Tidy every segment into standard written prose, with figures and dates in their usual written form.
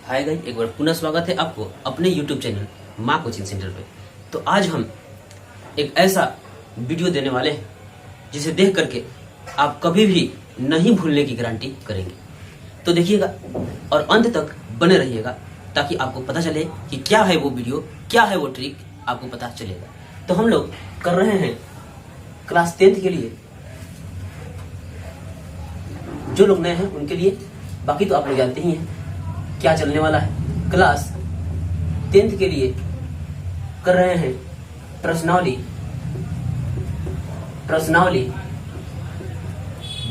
Hi guys, एक बार पुनः स्वागत है आपको अपने YouTube चैनल माँ कोचिंग सेंटर पे। तो आज हम एक ऐसा वीडियो देने वाले हैं जिसे देख करके आप कभी भी नहीं भूलने की गारंटी करेंगे। तो देखिएगा और अंत तक बने रहिएगा ताकि आपको पता चले कि क्या है वो वीडियो, क्या है वो ट्रिक, आपको पता चलेगा। तो हम लोग कर रहे हैं क्लास 10th के लिए, जो लोग नए हैं उनके लिए, बाकी तो आप लोग जानते ही हैं क्या चलने वाला है। क्लास 10th के लिए कर रहे हैं प्रश्नावली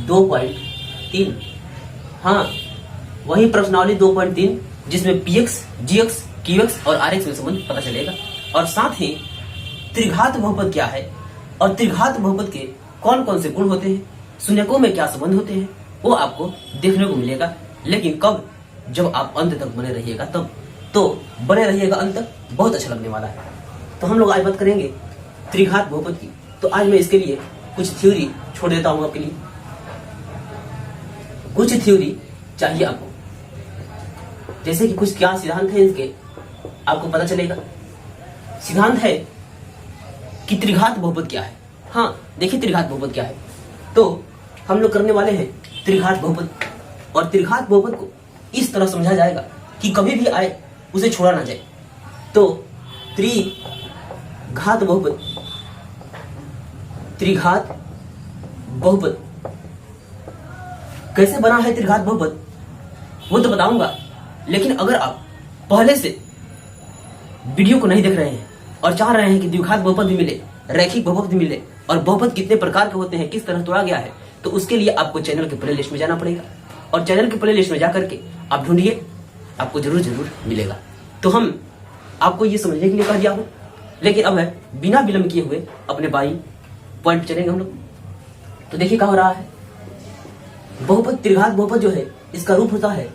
2.3। हाँ, वही प्रश्नावली 2.3 जिसमें पीएक्स, जीएक्स, क्यूएक्स और आरएक्स में संबंध पता चलेगा। और साथ ही त्रिघात बहुपद क्या है और त्रिघात बहुपद के कौन कौन से गुण होते हैं, शून्यकों में क्या संबंध होते हैं, वो आपको देखने को मिलेगा। लेकिन कब? जब आप अंत तक बने रहिएगा तब। तो बने रहिएगा अंत तक, बहुत अच्छा लगने वाला है। तो हम लोग आज बात करेंगे त्रिघात बहुपद की। तो आज मैं इसके लिए कुछ थ्योरी छोड़ देता हूं आपके लिए। कुछ थ्योरी चाहिए आपको, जैसे कि कुछ क्या सिद्धांत है इसके, आपको पता चलेगा। सिद्धांत है कि त्रिघात बहुपद क्या है। हाँ, देखिए त्रिघात बहुपद क्या है। तो हम लोग करने वाले हैं त्रिघात बहुपद, और त्रिघात बहुपद को इस तरह समझा जाएगा कि कभी भी आए उसे छोड़ा ना जाए। तो त्रिघात बहुपद, त्रिघात बहुपद कैसे बना है त्रिघात बहुपद वो तो बताऊंगा। लेकिन अगर आप पहले से वीडियो को नहीं देख रहे हैं और चाह रहे हैं कि द्विघात बहुपद भी मिले, रैखिक बहुपद भी मिले, और बहुपद कितने प्रकार के होते हैं, किस तरह तोड़ा गया है, तो उसके लिए आपको चैनल के प्लेलिस्ट में जाना पड़ेगा। और चैनल के प्लेलिस्ट में जाकर के आप ढूंढिए, आपको जरूर मिलेगा। तो हम आपको ये समझने के लिए कह दिया हूं, लेकिन अब है बिना विलंब किए हुए अपने बाई पॉइंट पे चलेंगे हम लोग। तो देखिए क्या हो रहा है। बहुपद, त्रिघात बहुपद जो है, इसका रूप होता है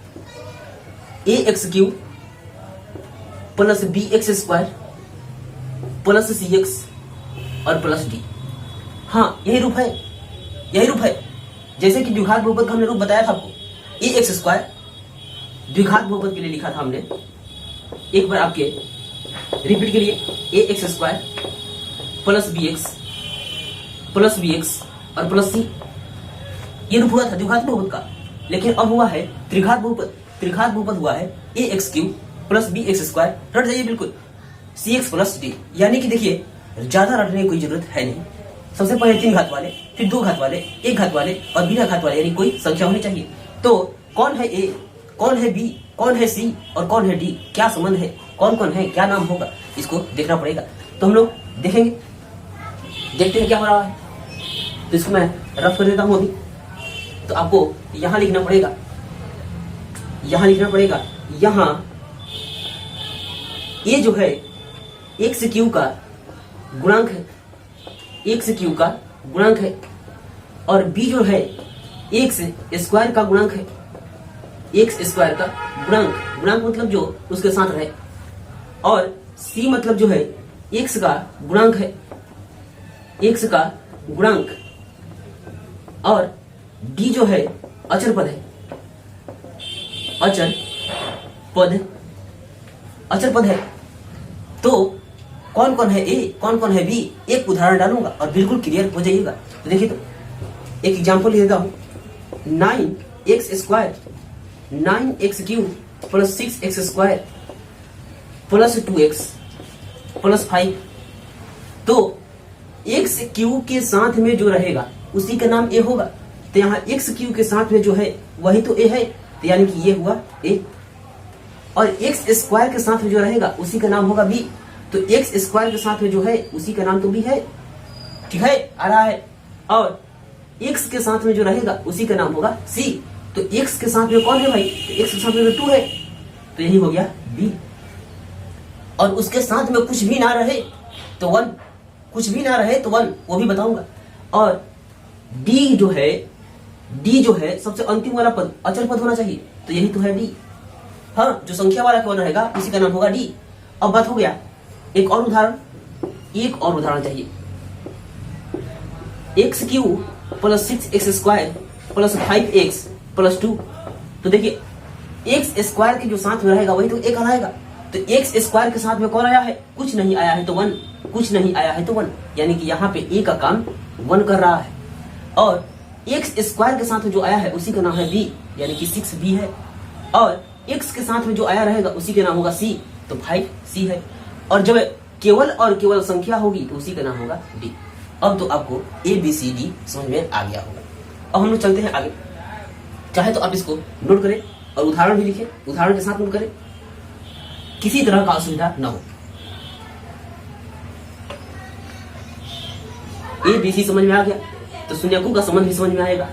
ax³ plus bx² plus cx और प्लस d। हाँ, यही रूप है, यही रूप है। जैसे कि द्विघात बहुपद का हमने रूप बताया था आपको, ax²। द्विघात बहुपद के लिए लिखा था हमने, एक बार आपके रिपीट के लिए, ax² प्लस bx और प्लस c। ये रूप हुआ था द्विघात बहुपद का। लेकिन अब हुआ है त्रिघात बहुपद। त्रिघात बहुपद हुआ है ax³ प्लस bx², रट जाइए बिल्कुल, cx प्लस d। यानी कि देखिए ज्यादा रटने की कोई जरूरत है नहीं। सबसे पहले 3 घात वाले, फिर 2 घात वाले, 1 घात वाले और बिना घात वाले, यानी कोई संख्या होनी चाहिए। तो कौन है a, कौन है b, कौन है c और कौन है d, क्या संबंध है, कौन कौन है, क्या नाम होगा, इसको देखना पड़ेगा। तो हम लोग देखेंगे, देखते हैं क्या हो रहा है। तो इसको मैं रफ कर देता हूं अभी। तो आपको यहां लिखना पड़ेगा, यहां लिखना पड़ेगा, यहां ये जो है x³ का गुणांक है, x³ का गुणांक है, और b जो है x² का गुणांक है, x² का गुणांक, गुणांक मतलब जो उसके साथ रहे, और c मतलब जो है x का गुणांक है, x का गुणांक, और d जो है अचर पद है, अचर पद है। तो कौन कौन है a, कौन कौन है b, एक उदाहरण डालूंगा और बिल्कुल क्लियर हो जाइएगा। तो देखिए, तो एक एग्जांपल लिख देता हूं, 9x² 9x³ plus 6x² plus 2x plus 5। तो x³ के साथ में जो रहेगा उसी का नाम a होगा। तो यहाँ x³ के साथ में जो है वही तो a है, तो यानी कि ये हुआ a। और x² के साथ में जो रहेगा उसी का नाम होगा b। तो x² के साथ में जो है उसी का नाम तो b है, ठीक है, आ रहा है। और x के साथ में जो रहेगा उसी का नाम होगा c। तो x के साथ में कौन है भाई? तो x के साथ में 2 है, तो यही हो गया b। और उसके साथ में कुछ भी ना रहे तो 1, कुछ भी ना रहे तो 1, वो भी बताऊंगा। और d जो है सबसे अंतिम वाला पद अचर पद होना चाहिए, तो यही तो है d। हाँ, जो संख्या वाला कौन रहेगा उसी का नाम होगा d। अब बात हो गया, एक और उदाहरण चाहिए। x³ plus 6x² plus 5x plus 2। तो देखिए एक्स स्क्वायर के जो साथ में रहेगा वही तो ए कहलाएगा। तो एक्स स्क्वायर के साथ में कौन आया है, कुछ नहीं आया है तो 1, कुछ नहीं आया है तो 1, यानी कि यहाँ पे ए का काम 1 कर रहा है। और एक्स स्क्वायर के साथ में जो आया है उसी का नाम है बी, यानी कि 6b है। और एक्स के साथ में जो आया रहेगा उसी का नाम होगा सी, तो 5c है। और जब केवल और केवल संख्या होगी तो उसी का नाम होगा डी। अब तो आपको ए बी सी डी समझ में आ गया होगा। अब हम लोग चलते हैं आगे। चाहे तो आप इसको नोट करें और उदाहरण भी लिखें, उदाहरण के साथ नोट करें, किसी तरह का असुविधा ना हो। ए बी सी समझ में आ गया तो शून्यकों का संबंध भी समझ में आएगा।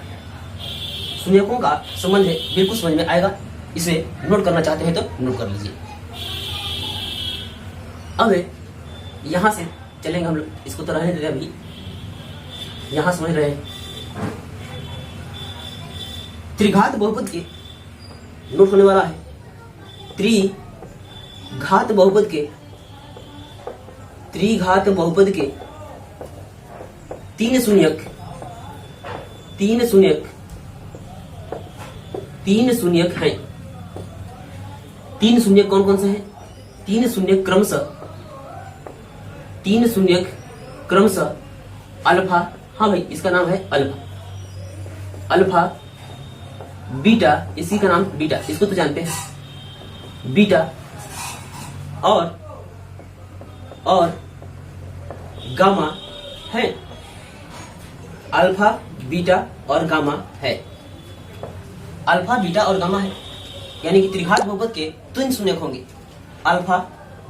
शून्यकों का संबंध है बिल्कुल समझ में आएगा। इसे नोट करना चाहते हैं तो नोट कर लीजिए। अब यहां से चलेंगे हम लोग, इसको तो रहने देते हैं अभी, यहां समझ रहे हैं त्रिघात बहुपद के नोट होने वाला है। त्रिघात बहुपद के तीन शून्यक हैं। तीन शून्यक कौन कौन से हैं? तीन शून्यक क्रमशः अल्फा, हाँ भाई इसका नाम है अल्फा, बीटा, इसी का नाम बीटा, इसको तो जानते हैं, बीटा और गामा है। अल्फा, बीटा और गामा है। अल्फा, बीटा और गामा है, यानी कि त्रिघात बहुपद के तीन शून्यक होंगे, अल्फा,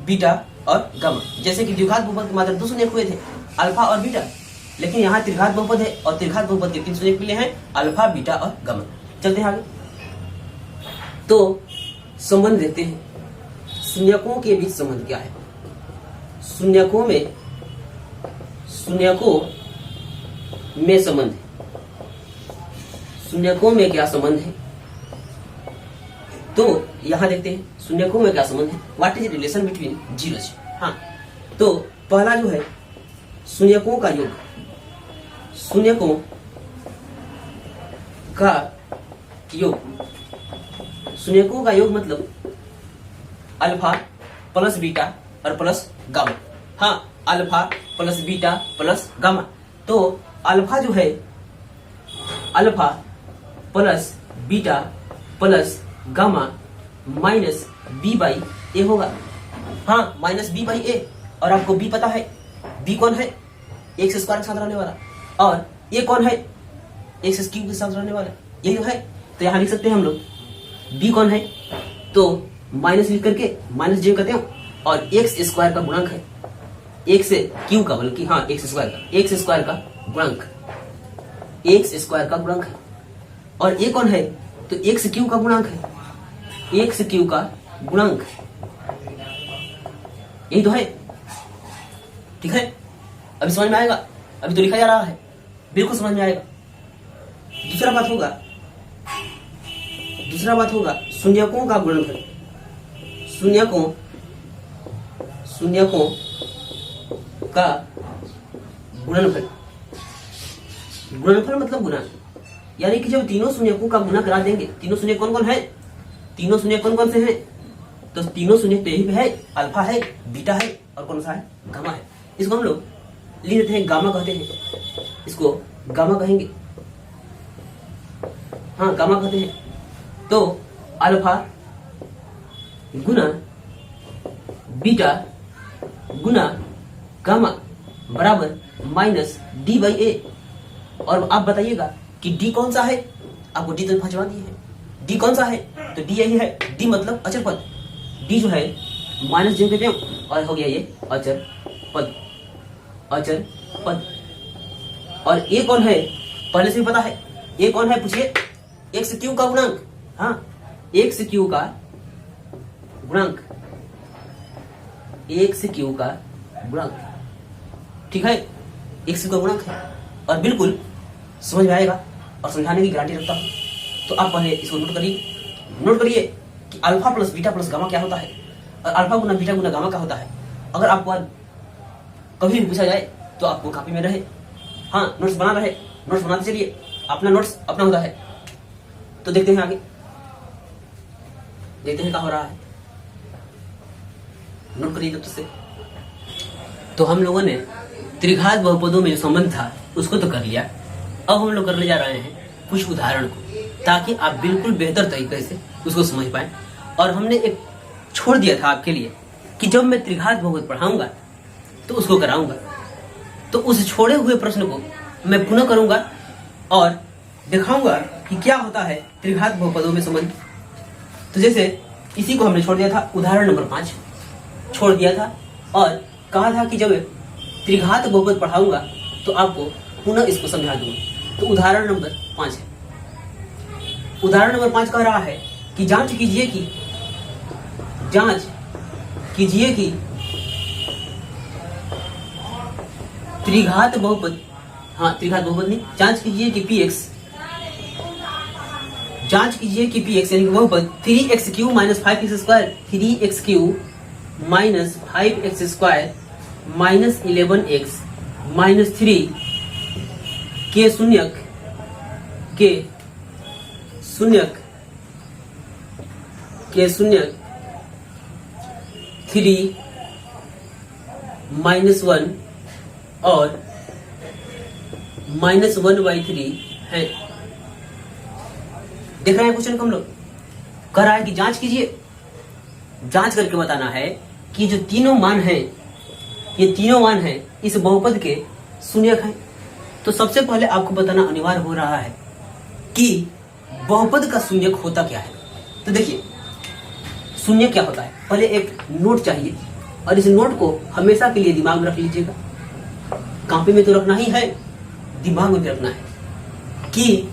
बीटा और गामा। जैसे कि द्विघात बहुपद के मात्र 2 शून्यक हुए थे, अल्फा और बीटा, लेकिन यहाँ त्रिघात बहुपद है और त्रिघात बहुपद के 3 शून्यक मिले हैं, अल्फा, बीटा और गामा। चलते हैं आगे। तो संबंध देखते हैं, शून्यकों के बीच संबंध क्या है। शून्यकों में संबंध है। शून्यकों में क्या संबंध है, तो यहां देखते हैं शून्यकों में क्या संबंध है। What is relation between zeros. हाँ, तो पहला जो है शून्यकों का योग, शून्यकों का योग मतलब अल्फा प्लस बीटा और प्लस गामा। हाँ, alpha plus beta plus gamma. तो अल्फा जो है, alpha plus beta plus gamma minus B by A होगा। हाँ, माइनस बी बाई ए। और आपको बी पता है, बी कौन है? एक्स स्क्वायर के साथ रहने वाला। और ए कौन है? एक्स क्यूब के साथ रहने वाला, यही तो है। तो यहां लिख सकते हैं हम लोग बी कौन है, तो माइनस लिख करके माइनस जे करते हैं, और एक्स स्क्वायर का गुणांक है, एक्स क्यूब का, बल्कि हाँ एक्स स्क्वायर का गुणांक, एक्स स्क्वायर का गुणांक है। और ए कौन है, तो एक्स क्यूब का गुणांक है, एक्स क्यूब का गुणांक, यही तो है। ठीक है, अभी समझ में आएगा, अभी तो लिखा जा रहा है, बिल्कुल समझ में आएगा। दूसरा बात होगा शून्यकों का गुणनफल। शून्यकों का गुणनफल मतलब गुणा, यानी कि जब तीनों शून्यकों का गुणा करा देंगे, तीनों शून्य कौन कौन है, तीनों शून्य कौन कौन से हैं, तो तीनों शून्य तो यही पे है, अल्फा है, बीटा है और कौन सा है, गामा है। इसको हम लोग लिख देते हैं, गामा कहते हैं, इसको गामा कहेंगे। हाँ, गामा कहते हैं। तो अल्फा गुना बीटा गुना गामा बराबर माइनस डी बाई ए। और आप बताइएगा कि डी कौन सा है, आपको डी तो भजवा दिए हैं, डी कौन सा है, तो डी यही है, डी मतलब अचर पद। डी जो है माइनस जे देते हैं और हो गया ये अचर पद। और ए कौन है, पहले से ही पता है, ए कौन है पूछिए, एक्स क्यू का गुणांक। हाँ, एक्स क्यू का गुणांक, एक्स क्यू का गुणांक, ठीक है, एक्स क्यू का गुणांक है। और बिल्कुल समझ में आएगा और समझाने की गारंटी रखता हूं। तो आप पहले इसको नोट करिए कि alpha plus beta plus gamma क्या होता है, और अल्फा गुना बीटा गुना गामा क्या होता है। अगर आपको कभी भी पूछा जाए तो आपको कॉपी में रहे, हाँ नोट्स बनाते चलिए, अपना नोट्स अपना होता है। तो देखते हैं आगे। देखते हैं क्या हो रहा है, नोट करिए जब से। तो हम लोगों ने त्रिघात बहुपदों में जो संबंध था उसको तो कर लिया। अब हम लोग करने जा रहे हैं कुछ उदाहरण को, ताकि आप बिल्कुल बेहतर तरीके से उसको समझ पाए। और हमने एक छोड़ दिया था आपके लिए कि जब मैं त्रिघात बहुपद पढ़ाऊंगा तो उसको कराऊंगा, तो उस छोड़े हुए प्रश्न को मैं पुनः करूंगा और दिखाऊंगा कि क्या होता है त्रिघात बहुपदों में संबंध। तो जैसे इसी को हमने छोड़ दिया था, उदाहरण नंबर 5 छोड़ दिया था और कहा था कि जब त्रिघात बहुपद पढ़ाऊंगा तो आपको पुनः इसको समझा दूंगा। तो उदाहरण नंबर 5 है। उदाहरण नंबर 5 कह रहा है कि जांच कीजिए कि त्रिघात बहुपद, त्रिघात बहुपद नहीं, जांच कीजिए कि px यानी कि बहुपद 3x³ - 5x² 3x³ - 5x² - 11x - 3 के शून्यक 3 -1 और -1/3 है। देख रहे हैं क्वेश्चन को हम लोग। कह रहा है कि जांच कीजिए, जांच करके बताना है कि जो तीनों मान हैं, ये तीनों मान हैं इस बहुपद के शून्यक हैं। तो सबसे पहले आपको बताना अनिवार्य हो रहा है कि बहुपद का शून्यक होता क्या है। तो देखिए शून्यक क्या होता है, पहले एक नोट चाहिए और इस नोट को हमेशा के लिए दिमाग में रख लीजिएगा। कॉपी में तो रखना ही है, दिमाग में भी रखना है कि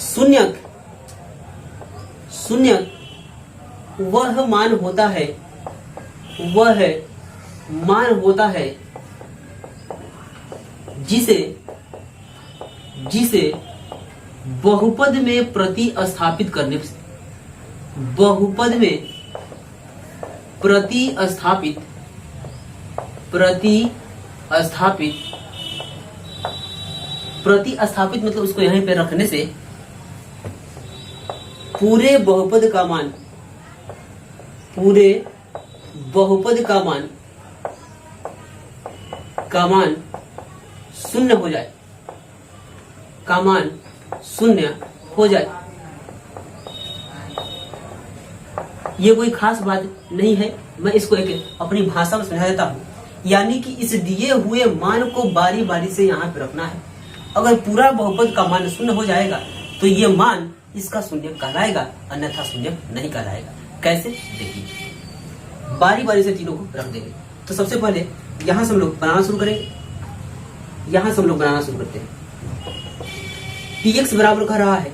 शून्यक वह मान होता है जिसे बहुपद में प्रतिस्थापित करने से, बहुपद में प्रतिस्थापित मतलब उसको यहीं पे रखने से पूरे बहुपद का मान शून्य हो जाए, ये कोई खास बात नहीं है, मैं इसको एक अपनी भाषा में समझा देता हूँ। यानी कि इस दिए हुए मान को बारी बारी से यहाँ पे रखना है। अगर पूरा बहुपद का मान शून्य हो जाएगा तो ये मान इसका शून्य कहलाएगा, अन्यथा शून्य नहीं कहलाएगा। कैसे, देखिए बारी बारी से तीनों को रख देंगे। तो सबसे पहले यहां से हम लोग बनाना शुरू करेंगे, यहां से हम लोग बनाना शुरू करते हैं। px बराबर कह रहा है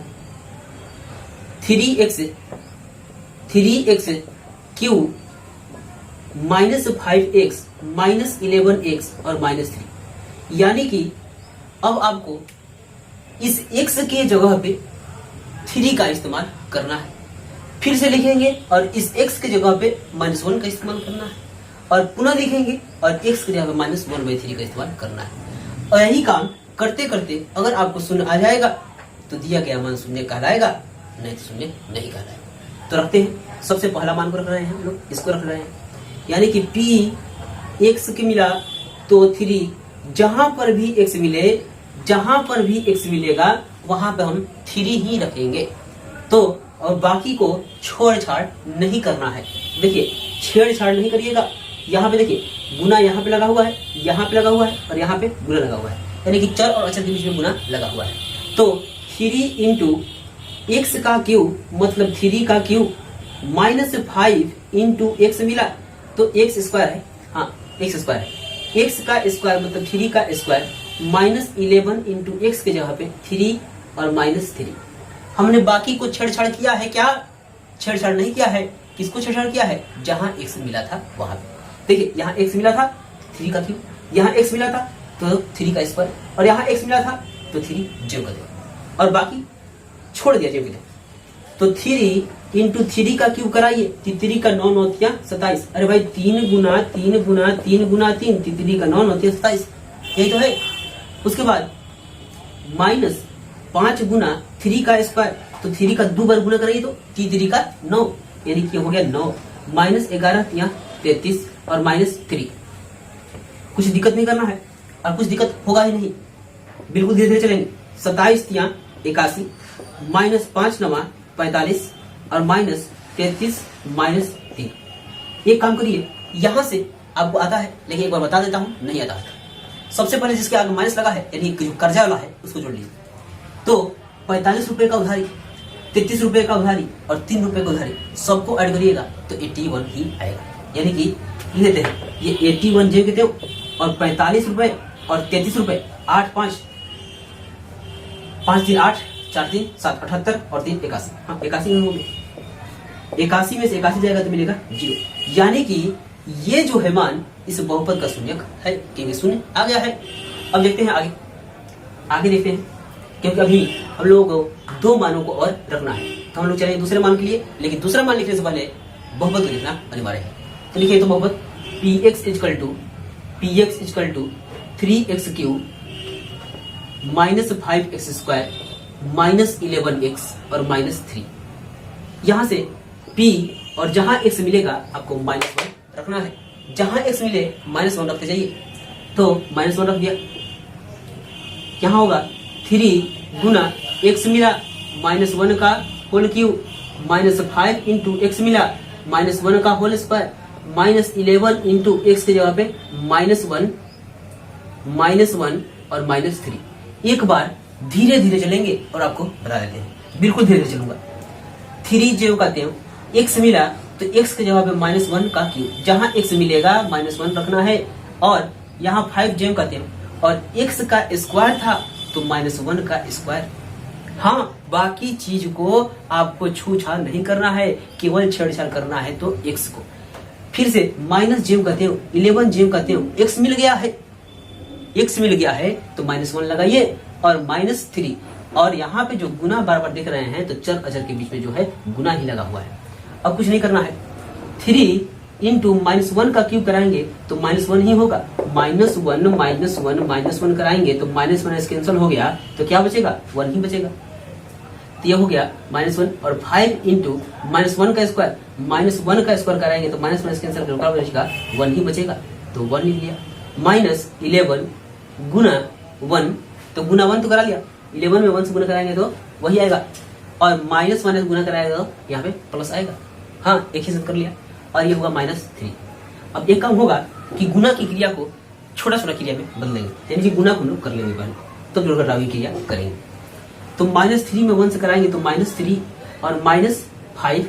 3x³ - 5x - 11x और -3। यानी कि अब आपको इस x के जगह पे 3 का इस्तेमाल करना है। फिर से लिखेंगे और इस x के जगह पे -1 का इस्तेमाल करना है, और पुनः लिखेंगे और x की जगह पे -1/3 का इस्तेमाल करना है। और यही काम करते करते अगर आपको शून्य आ जाएगा तो दिया गया मान शून्य कहलाएगा, नहीं तो शून्य नहीं कहलाएगा। तो रखते हैं, सबसे पहला मान को रख रहे हैं हम लोग, इसको रख रहे हैं। यानी कि p x के मिला तो 3, जहां पर भी x मिलेगा वहां पे हम 3 ही रखेंगे। तो और बाकी को छोड़-छाड़ नहीं करना है। देखिए छेड़छाड़ नहीं करिएगा। यहाँ पे देखिए गुना यहाँ पे लगा हुआ है, यहाँ पे लगा हुआ है और यहाँ पे गुना लगा हुआ है, यानी कि चर और अचर के बीच में गुना लगा हुआ है। तो 3 × x का क्यूब मतलब 3 का क्यूब -5 × x मिला तो x² है, x² है। x का स्क्वायर मतलब 3 का स्क्वायर -11 × x के जगह पे 3 और -3। हमने बाकी को छेड़छाड़ किया है क्या? छेड़छाड़ नहीं किया है। किसको छेड़छाड़ किया है? जहां x मिला था वहां पे। देखिए यहाँ x मिला था 3 का क्यूब, यहाँ x मिला था तो 3 का स्क्वायर, और यहाँ x मिला था तो 3 जेब कर दे और बाकी छोड़ दिया जेब कर। तो 3 × 3 का क्यूब कराइए, 3 का 9 9 27। अरे भाई 3 × 3 × 3 × 3, 3 का 9 9 27, यही तो है। उसके बाद -5 × 3 का स्क्वायर, तो 3 का 2 बार गुना कराइए तो 3 का 9, यानी कि हो गया 9, माइनस 11 यहाँ 33 और माइनस 3। कुछ दिक्कत नहीं करना है और कुछ दिक्कत होगा ही नहीं, बिल्कुल धीरे धीरे चलेंगे। 27 यहाँ 81, माइनस 5 9 45 और माइनस 33 माइनस 3। एक काम करिए, यहां से आपको आता है, लेकिन एक बार बता देता हूं नहीं आता है। सबसे पहले जिसके आगे माइनस लगा है यानी जो कर्जा वाला है उसको जोड़ लीजिए। तो 45 रुपए का उधारी, 33 रुपए का उधारी और 3 रुपए का उधारी, सबको ऐड करिएगा तो 81 ही आएगा। यानी कि लेते हैं ये 81 जे कहते हो और 45 रुपए और 33 रुपए, 8 5 5 3 8 4 3 7 78 और 3 81। हाँ 81 में हो गए। 81 में से 81 जाएगा तो मिलेगा 0। यानी कि ये जो है मान इस बहुपद का शून्यक है, क्योंकि शून्य आ गया है। अब देखते हैं आगे, आगे देखते हैं, क्योंकि अभी हम लोगों को 2 मानों को और रखना है, तो हम लोग चलेंगे दूसरे मान के लिए। लेकिन दूसरा मान लिखने से पहले बहुपद को लिखना अनिवार्य है। तो लिखिए तो बहुपद px equal to 3x³ minus 5x² minus 11x और माइनस 3। यहां से p और जहां x मिलेगा आपको -1 रखना है, जहां x मिले -1 रखते जाइए। तो -1 रख दिया, यहां होगा 3 गुना x मिला -1 का whole cube minus 5 into x मिला -1 का whole square minus 11 into x की जगह पे -1 और -3। एक बार धीरे धीरे चलेंगे और आपको बता देते हैं, बिल्कुल धीरे धीरे चलूंगा। 3 जो कहते हैं x मिला तो x के जगह पे -1 का क्यूब, जहां x मिलेगा -1 रखना है, और यहाँ 5 जेम कहते हैं और x का स्क्वायर था तो -1 का स्क्वायर। हाँ, बाकी चीज को आपको छूछाड़ नहीं करना है, केवल छेड़छाड़ करना है तो x को। फिर से माइनस जेम कहते हो, 11 जेम कहते हो, x मिल गया है तो -1 लगाइए और -3, और यहाँ पे जो गुना बार बार देख रहे हैं तो चर अचर के बीच में जो है गुना ही लगा हुआ है। अब कुछ नहीं करना है, 3 इंटू -1 का क्यूब कराएंगे तो -1 ही होगा, -1 कराएंगे तो -1 कैंसिल हो गया तो क्या बचेगा, 1 ही बचेगा। तो ये हो गया -1 और 5 इंटू -1 का स्क्वायर, -1 का स्क्वायर कराएंगे तो -1 कैंसिल क्या बचेगा, 1 ही बचेगा, तो 1 लिख लिया। -11 गुना 1, तो गुना 1 तो करा लिया, 11 में 1 से गुना कराएंगे तो वही आएगा, और -1 से गुना कराएगा तो यहाँ पे प्लस आएगा। हाँ, एक ही साथ कर लिया, और ये होगा -3। अब एक काम होगा कि गुना की क्रिया को छोटा छोटा क्रिया में बदलेंगे, यानी कि गुना को लोग कर लेंगे पहले, तो जोड़कर घटाव क्रिया करेंगे। तो -3 में 1 से कराएंगे तो -3 और -5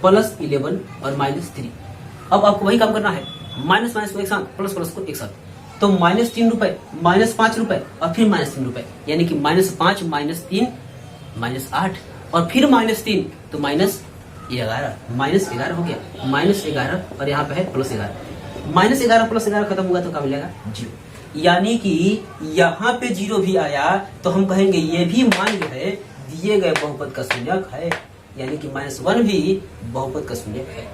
प्लस 11 और -3। अब आपको वही काम करना है, माइनस माइनस को एक साथ, प्लस प्लस को एक साथ। तो -3 रुपए, -5 रुपए और फिर -3 रुपए, यानी कि -5 -3 -8 और फिर -3 तो -11, -11 हो गया, -11 और यहाँ पे है +11, -11 +11 खत्म हुआ तो क्या मिलेगा, 0। यानी कि यहाँ पे 0 भी आया तो हम कहेंगे ये भी मान जो है दिए गए बहुपद का शून्यक है, यानी कि -1 भी बहुपद का शून्यक है।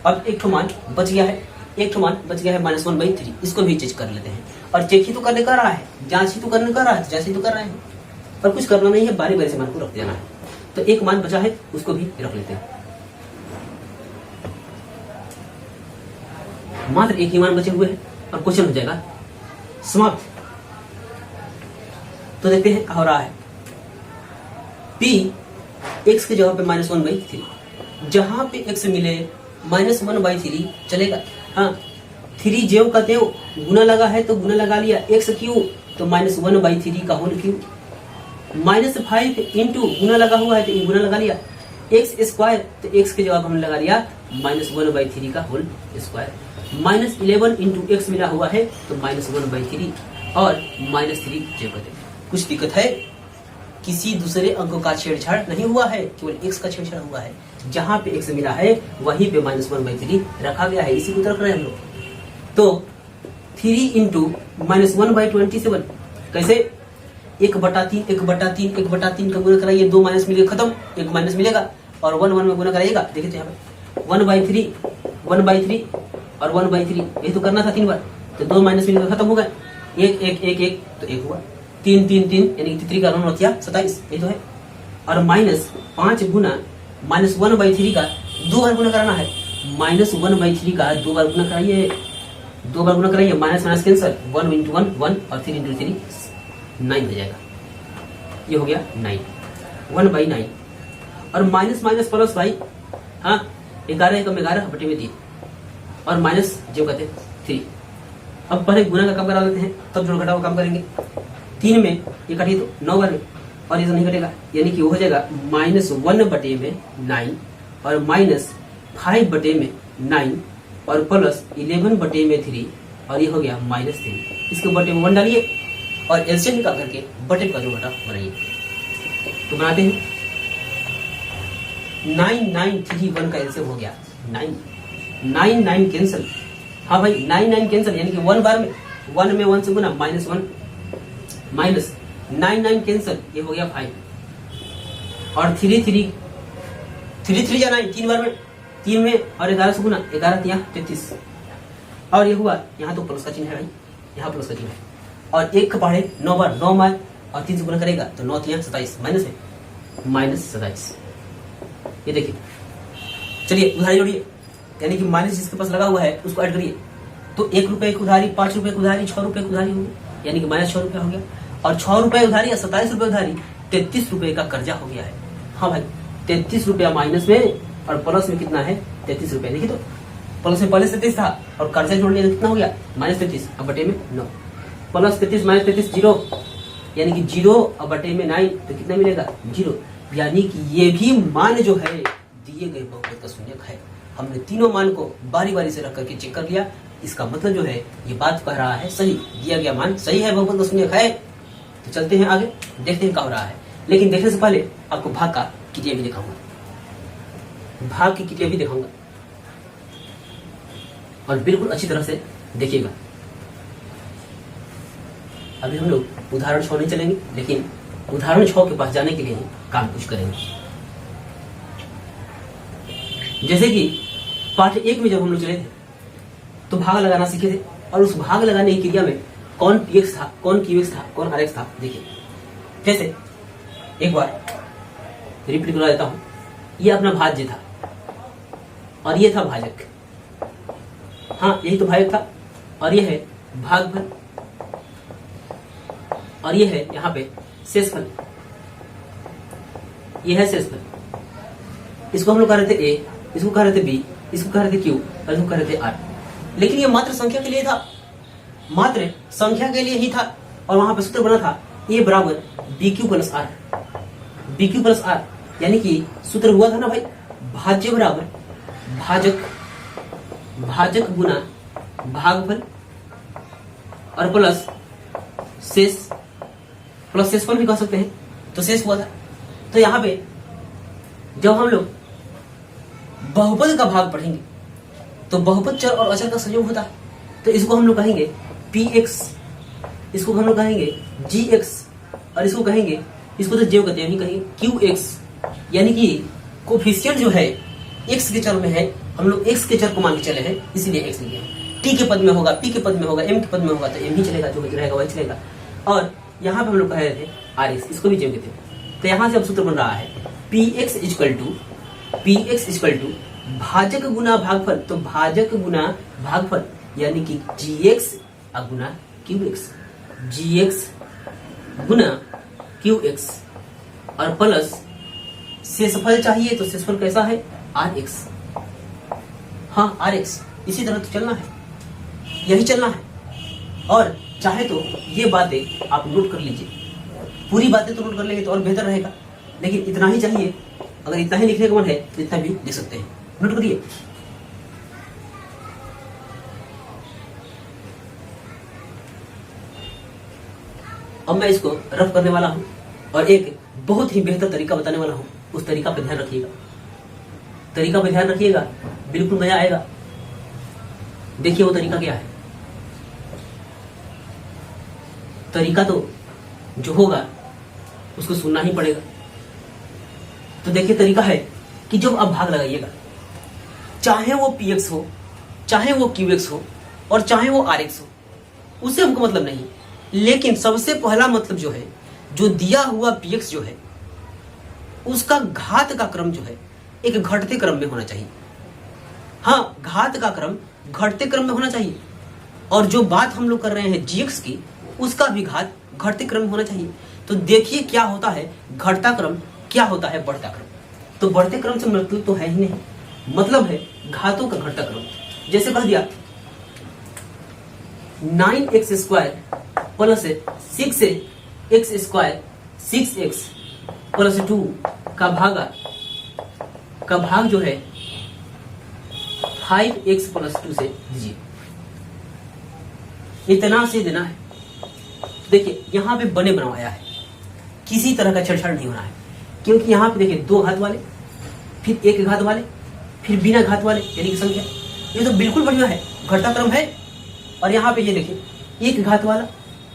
अब एक ठो मान बच गया है, -1/3, इसको भी चेक कर लेते हैं। और चेक ही तो करने का रहा है, जांच ही तो करने का रहा है, जांच ही तो कर रहे हैं, पर कुछ करना नहीं है, बारी बारी से मान को रख देना है। तो एक मान बचा है उसको भी रख लेते हैं, मात्र एक ही मान बचे हुए हैं और क्वेश्चन हो जाएगा समाप्त। तो देखते हैं क्या हो रहा है। p x की जगह पे -1/3, जहां पे x मिले -1/3 चलेगा। हाँ, 3 जेव कहते हो, गुना लगा है तो गुना लगा लिया, x क्यूब तो -1/3 का होल क्यूब, -5 इंटू गुना लगा हुआ है तो गुना लगा लिया, x स्क्वायर तो x की जगह हमने लगा लिया -1/3 का होल स्क्वायर, -11 इंटू एक्स मिला हुआ है तो -1/3 और -3 जेव कहते हैं। कुछ दिक्कत है, किसी दूसरे अंक का छेड़छाड़ नहीं हुआ है, केवल x का छेड़छाड़ हुआ है। जहां पे x मिला है वहीं पे -1/3 रखा गया है, इसी को रख रहे हैं हम लोग। तो 3 इंटू -1/27 कैसे, 1/3 का गुना कराइए, 2 माइनस मिलेगा, खत्म, 1 माइनस मिलेगा और 1 में गुना कराइएगा। देखिए तो यहाँ पे 1/3 और 1/3 ये तो करना था 3 बार, तो 2 माइनस मिलेगा, खत्म हो गया, 1 1 1 1 तो 1 हुआ, 3 3 3 यानी 3 का 27 ये तो है, और -5 गुना -1/3 का दो बार गुना कराना है। -1/3 का 2 बार गुना कराइए, 2 बार गुना कराइए, माइनस माइनस कैंसल, 1 × 1 1 और 3 × 3 9 हो जाएगा। ये हो गया 9, 1/9 और माइनस माइनस प्लस भाई, हाँ 11 × 11 बटे में 3 और माइनस जो कहते हैं 3। अब पहले गुना का काम करा लेते हैं, तब जोड़ घटाव का काम करेंगे। 3 में ये काटिए तो 9 बार में, और ये तो नहीं कटेगा, यानी कि वो हो जाएगा -1/9 और -5/9 और प्लस 11/3 और ये हो गया -3। इसके बटे में 1 डालिए और एलसीएम निकाल करके बटे का जो घटा बनाइए। तो बनाते हैं 9931 का एलसीएम हो गया 9, 9 कैंसिल, हाँ भाई 9 कैंसिल, यानी कि 1 बार में 1 में 1 से गुना -1 माइनस 9 कैंसिल, ये हो गया 5 और 3 जाना है 3 बार में, 3 में और 11 से गुना 11 यहाँ 33 और ये हुआ, यहाँ तो प्लस का चिन्ह है भाई, यहाँ प्लस का चिन्ह है और 1 का पढ़े 9 बार 9 मार और 3 से गुना करेगा तो 9 यहाँ 27 माइनस है -27। ये देखिए, चलिए उधारी जोड़िए, यानी कि माइनस जिसके पास लगा हुआ है उसको ऐड करिए। तो 1 रुपए की उधारी, 5 रुपए की उधारी, 6 रुपए की उधारी होगी, यानी कि -6 रुपया हो गया और 6 रुपए उधारी या 27 रुपए उधारी, 33 रुपए का कर्जा हो गया है। हाँ भाई 33 रुपया माइनस में और प्लस में कितना है 33 रुपया। देखिए तो प्लस में पहले 33 था और कर्जा जोड़ने कितना हो गया -33 अब बटे में 9, प्लस 33 -33 0, यानी कि 0 अब बटे में 9 तो कितना मिलेगा 0, यानी कि ये भी मान जो है दिए गए बहुपद का शून्यक है। हमने तीनों मान को बारी बारी से रख करके चेक कर लिया, इसका मतलब जो है ये बात कह रहा है सही, दिया गया मान सही है, बहुपद का शून्यक है। तो चलते हैं आगे, देखते हैं क्या हो रहा है। लेकिन देखने से पहले आपको भाग का क्रिया भी दिखाऊंगा, भाग की क्रिया भी दिखाऊंगा और बिल्कुल अच्छी तरह से देखिएगा। अभी हम लोग उदाहरण 6 नहीं चलेंगे, लेकिन उदाहरण 6 के पास जाने के लिए काम कुछ करेंगे। जैसे कि पाठ 1 में जब हम लोग चले थे तो भाग लगाना सीखे थे और उस भाग लगाने की क्रिया में कौन px था, कौन qx था, कौन rx था। देखिए जैसे एक बार रिपीट करवा देता हूं, ये अपना भाज्य था और ये था भाजक, हाँ यही तो भाजक था और ये है भागफल और ये है यहाँ पे शेषफल, ये है शेषफल। इसको हम लोग कह रहे थे a, इसको कह रहे थे b, इसको कह रहे थे q और इसको कह रहे थे r। लेकिन ये मात्र संख्या के लिए था, मात्र संख्या के लिए ही था और वहां पर सूत्र बना था a बराबर bq plus r, bq plus r, यानी कि सूत्र हुआ था ना भाई भाज्य बराबर भाजक, भाजक गुना भागफल और प्लस शेष, प्लस शेषफल भी कह सकते हैं, तो शेष हुआ था। तो यहाँ पे जब हम लोग बहुपद का भाग पढ़ेंगे तो बहुपद चर और अचर का संयोग होता है, तो इसको हम लोग कहेंगे px, इसको हम लोग कहेंगे gx और इसको कहेंगे, इसको तो जो कहते हैं कहेंगे qx, यानी कि कोफिशिएंट जो है x के चर में है, हम लोग x के चर को मान के चले हैं इसलिए x लिखे हैं। t के पद में होगा, p के पद में होगा, m के पद में होगा तो m ही चलेगा, जो रहेगा वही चलेगा। और यहाँ पे हम लोग कह रहे थे rx, इसको भी जेम देते हैं। तो यहाँ से अब सूत्र बन रहा है px इक्वल टू भाजक गुना भागफल, तो भाजक गुना भागफल यानी कि gx गुना qx, gx गुना qx और प्लस शेषफल चाहिए तो शेषफल कैसा है rx, हाँ rx। इसी तरह तो चलना है, यही चलना है। और चाहे तो ये बातें आप नोट कर लीजिए, पूरी बातें तो नोट कर लेंगे तो और बेहतर रहेगा, लेकिन इतना ही चाहिए। अगर इतना ही लिखने का मन है तो इतना भी लिख सकते हैं, नोट करिए। अब मैं इसको रफ करने वाला हूं और एक बहुत ही बेहतर तरीका बताने वाला हूं, उस तरीका पे ध्यान रखिएगा, तरीका पे ध्यान रखिएगा, बिल्कुल मजा आएगा। देखिए वो तरीका क्या है। तरीका तो जो होगा उसको सुनना ही पड़ेगा। तो देखिए तरीका है कि जब आप भाग लगाइएगा, चाहे वो px हो, चाहे वो qx हो और चाहे वो rx हो, उससे हमको मतलब नहीं, लेकिन सबसे पहला मतलब जो है, जो दिया हुआ px जो है उसका घात का क्रम जो है एक घटते क्रम में होना चाहिए। हाँ, घात का क्रम घटते क्रम में होना चाहिए, और जो बात हम लोग कर रहे हैं gx की, उसका भी घात घटते क्रम में होना चाहिए। तो देखिए क्या होता है घटता क्रम, क्या होता है बढ़ता क्रम। तो बढ़ते क्रम से मतलब तो है ही नहीं, मतलब है घातों का घटता क्रम। जैसे कह दिया 9x² plus 6x² 6x plus 2 का भाग जो है 5x प्लस 2 से दीजिए, इतना से देना है। देखिए यहाँ पे बने बनवाया है, किसी तरह का छेड़छाड़ नहीं होना है, क्योंकि यहाँ पे देखिए 2 घात वाले, फिर 1 घात वाले, फिर बिना घात वाले, यानी कि संख्या, ये तो बिल्कुल बढ़िया है, घटता क्रम है। और यहाँ पे ये देखिए 1 घात वाला,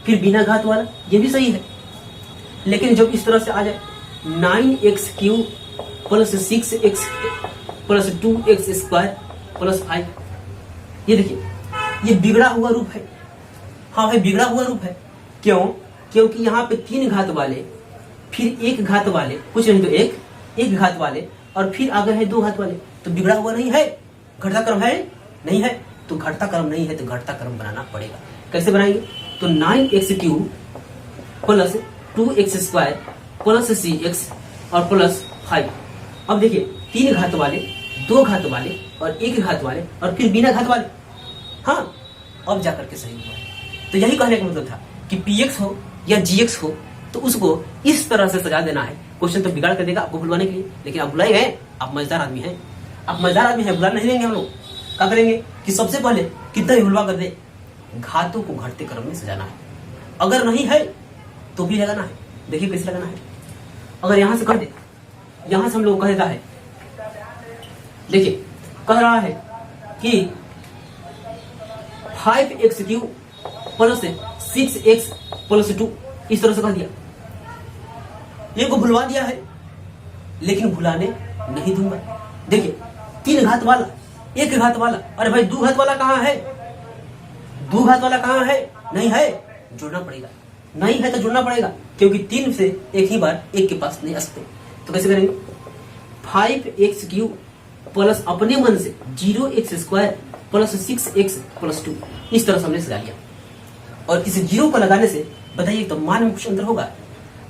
फिर बिना घात वाला, ये भी सही है। लेकिन जब इस तरह से आ जाए 9x³ plus 6x plus 2x² plus 5, ये देखिए ये बिगड़ा हुआ रूप है। हाँ भाई, बिगड़ा हुआ रूप है। क्यों? क्योंकि यहाँ पे 3 घात वाले, फिर 1 घात वाले, कुछ नहीं तो एक घात वाले, और फिर आगे है 2 घात वाले, तो बिगड़ा हुआ नहीं है, घटता क्रम है नहीं है। तो घटता क्रम नहीं है तो घटता क्रम बनाना पड़ेगा। कैसे बनाएंगे? तो 9x³ plus 2x² plus 6x और प्लस 5। अब देखिए 3 घात वाले, 2 घात वाले और 1 घात वाले, और फिर बिना घात वाले। हाँ, अब जाकर के सही हुआ है। तो यही कहने का मतलब था कि px हो या gx हो, तो उसको इस तरह से सजा देना है। क्वेश्चन तो बिगाड़ कर देगा आपको भुलवाने के लिए, लेकिन आप भुलाए गए, आप मजेदार आदमी हैं, आप मजेदार आदमी हैं, भुला नहीं देंगे हम लोग। क्या करेंगे कि सबसे पहले कितना ही भुलवा कर दे, घातों को घटते क्रम में सजाना है। अगर नहीं है तो भी लगाना है। देखिए कैसे लगाना है। अगर यहां से कह दे, यहां से हम लोग कह देता है, देखिए कह रहा है कि 5x³ प्लस 6x प्लस 2, इस तरह से कह दिया। ये को भुलवा दिया है, लेकिन भुलाने नहीं दूंगा। देखिए 3 घात वाला, 1 घात वाला, अरे भाई 2 घात वाला कहाँ है? 2 घात वाला कहाँ है? नहीं है, जोड़ना पड़ेगा। नहीं है तो जोड़ना पड़ेगा, क्योंकि 3 से एक ही बार एक के पास नहीं आ सकते। तो कैसे करेंगे? 5x³ प्लस अपने मन से 0x² प्लस 6x प्लस 2, इस तरह से हमने सजा लिया। और इस 0 को लगाने से बताइए तो मान में कुछ अंतर होगा?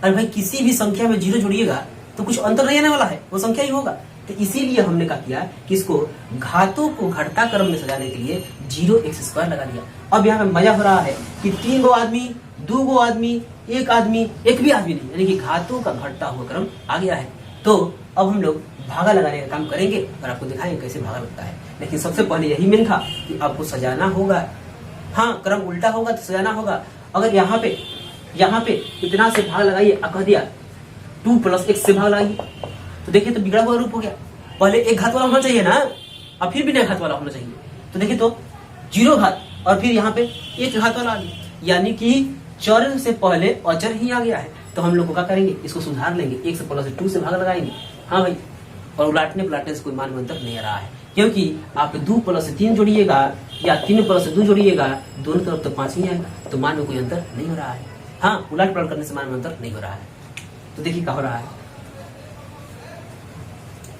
अरे भाई किसी भी संख्या में 0 जोड़िएगा तो कुछ अंतर नहीं आने वाला है, वो संख्या ही होगा। तो इसीलिए हमने क्या किया कि इसको घातों को घटता क्रम में सजाने के लिए 0x² लगा दिया। अब यहाँ पे मजा हो रहा है कि 3 गो आदमी, 2 गो आदमी, 1 आदमी, एक भी आदमी नहीं, यानी कि घातों का घटता हुआ क्रम आ गया है। तो अब हम लोग भागा लगाने का काम करेंगे और आपको दिखाएंगे कैसे भागा लगता है। लेकिन सबसे पहले यही मेन था कि आपको सजाना होगा। हाँ, क्रम उल्टा होगा तो सजाना होगा। अगर यहाँ पे इतना से भाग लगाइए, कह दिया 2 + x से भाग लगाइए, तो देखिए तो बिगड़ा हुआ रूप हो गया। पहले 1 घात वाला होना चाहिए ना, और फिर बिना घात वाला होना चाहिए। तो देखिए तो 0 घात और फिर यहाँ पे 1 घात वाला आ गया, यानी कि चर से पहले अचर ही आ गया है। तो हम लोग क्या करेंगे, इसको सुधार लेंगे, 1 + 2 से भाग लगाएंगे। हाँ भाई, और उलाटने पलाटने से कोई मान में अंतर नहीं आ रहा है, क्योंकि आप 2 + 3 जोड़िएगा या 3 + 2 जोड़िएगा, दोनों तरफ तो 5 ही आएगा, तो मान में कोई अंतर नहीं हो रहा है। हाँ, उलट पलट करने से मान में अंतर नहीं हो रहा है। तो देखिए क्या हो रहा है।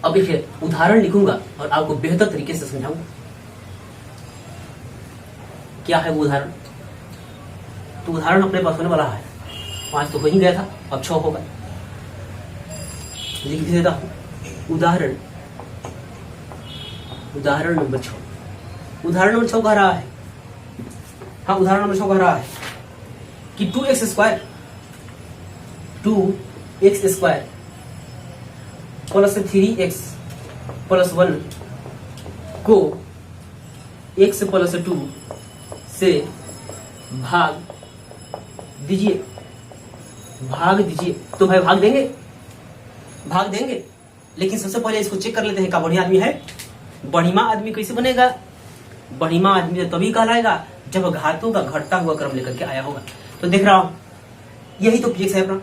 अब देखिए उदाहरण लिखूंगा और आपको बेहतर तरीके से समझाऊंगा। क्या है वो उदाहरण? तो उदाहरण अपने पास होने वाला है, 5 तो हो ही गया था, अब 6 होगा। लिख देता हूं उदाहरण नंबर 6। उदाहरण नंबर 6 कह रहा है, हाँ उदाहरण नंबर 6 कह रहा है कि 2x² प्लस 3x प्लस 1 को x प्लस 2 से भाग दीजिए। तो भाई भाग देंगे, लेकिन सबसे पहले इसको चेक कर लेते हैं। का बढ़िया आदमी है? बढ़िया आदमी कैसे बनेगा? बढ़िया आदमी तो तभी कहलाएगा जब घातों का घटता हुआ क्रम लेकर के आया होगा। तो देख रहा हूं यही तो px है अपना।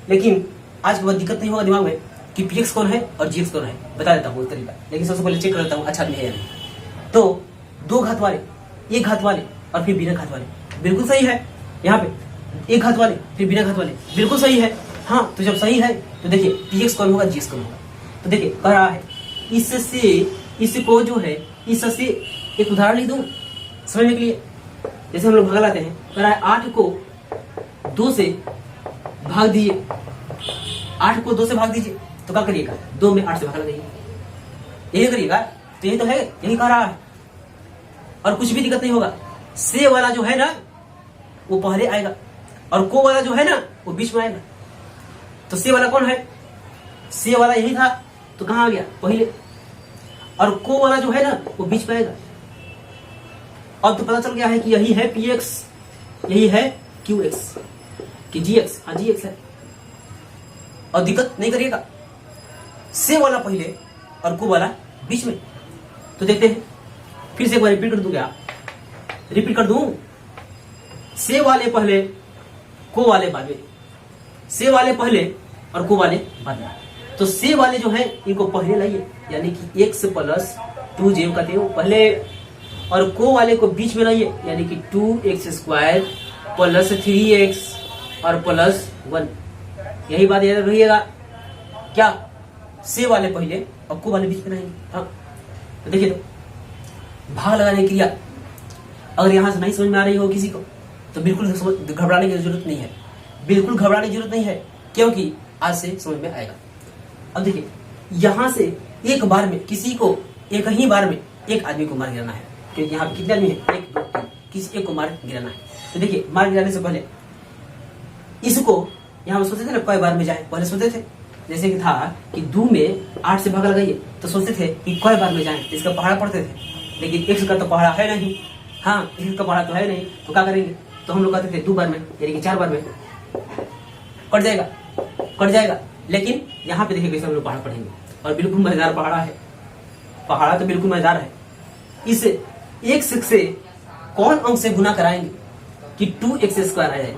लेकिन आज के बाद दिक्कत नहीं होगा दिमाग में कि px कौन है और gx कौन है, बता देता हूँ तरीका। लेकिन सबसे पहले चेक कर लेता हूँ अच्छा आदमी है या नहीं। तो 2 घात वाले, 1 घात वाले और फिर बिना घात वाले, बिल्कुल सही है। यहाँ पे 1 घात वाले फिर बिना घात वाले, बिल्कुल सही है। हाँ, तो जब सही है तो देखिए px कौन होगा, gx कौन होगा। तो देखिए कह रहा है इससे इसको जो है इससे एक उदाहरण लिख दूं समझने के लिए। जैसे हम लोग भाग लाते हैं, कह रहा है 8 को 2 से भाग दीजिए, 8 को 2 से भाग दीजिए, तो क्या करिएगा, 2 में 8 से भाग लगाइए, यही करिएगा। तो यही तो है, यही कह रहा है, और कुछ भी दिक्कत नहीं होगा। से वाला जो है ना वो पहले आएगा, और को वाला जो है ना वो बीच में आएगा। तो से वाला कौन है, से वाला यही था, तो कहां आ गया पहले, और को वाला जो है ना वो बीच में आएगा। अब तो पता चल गया है कि यही है px, यही है qx, कि gx, हाँ gx है, और दिक्कत नहीं करिएगा। से वाला पहले और को वाला बीच में। तो देखते हैं, फिर से एक बार रिपीट कर दूं क्या, रिपीट कर दूं, से वाले पहले को वाले बाद में, से वाले पहले और को वाले बाद में। तो से वाले जो है इनको पहले लाइए, यानी कि x प्लस 2j कहते हैं पहले, और को वाले को बीच में लाइए, यानी कि 2x² प्लस 3x और प्लस 1। यही बात याद रखिएगा, क्या से वाले पहले और को वाले बीच में लाएंगे। हाँ तो देखिए, तो भाग लगाने की क्रिया अगर यहां से नहीं समझ में आ रही हो किसी को, तो बिल्कुल घबराने की जरूरत नहीं है, बिल्कुल घबराने की जरूरत नहीं है, क्योंकि आज से समझ में आएगा। अब देखिए, यहां से एक बार में किसी को, एक ही बार में एक आदमी को मार गिराना है, क्योंकि यहाँ कितने आदमी है, 1 2 3, किसी एक को मार गिराना है। तो देखिए, मार गिराने से पहले इसको यहाँ सोचते थे ना कई बार में जाए, पहले सोचते थे जैसे कि था कि 2 में 8 से भाग लगाइए, तो सोचते थे कि कई बार में जाए, इसका पहाड़ा पढ़ते थे, लेकिन x का तो पहाड़ा है नहीं, हाँ x का पहाड़ा तो है नहीं, तो क्या करेंगे, तो हम लोग कहते थे 2 बार में, यानी कि 4 बार में कट जाएगा, कट जाएगा। लेकिन यहाँ पे देखिए कैसे हम लोग पहाड़ा पढ़ेंगे, और बिल्कुल मजेदार पहाड़ा है, पहाड़ा तो बिल्कुल मजेदार है। इस x से कौन अंक से गुना कराएंगे कि 2x² आ जाए,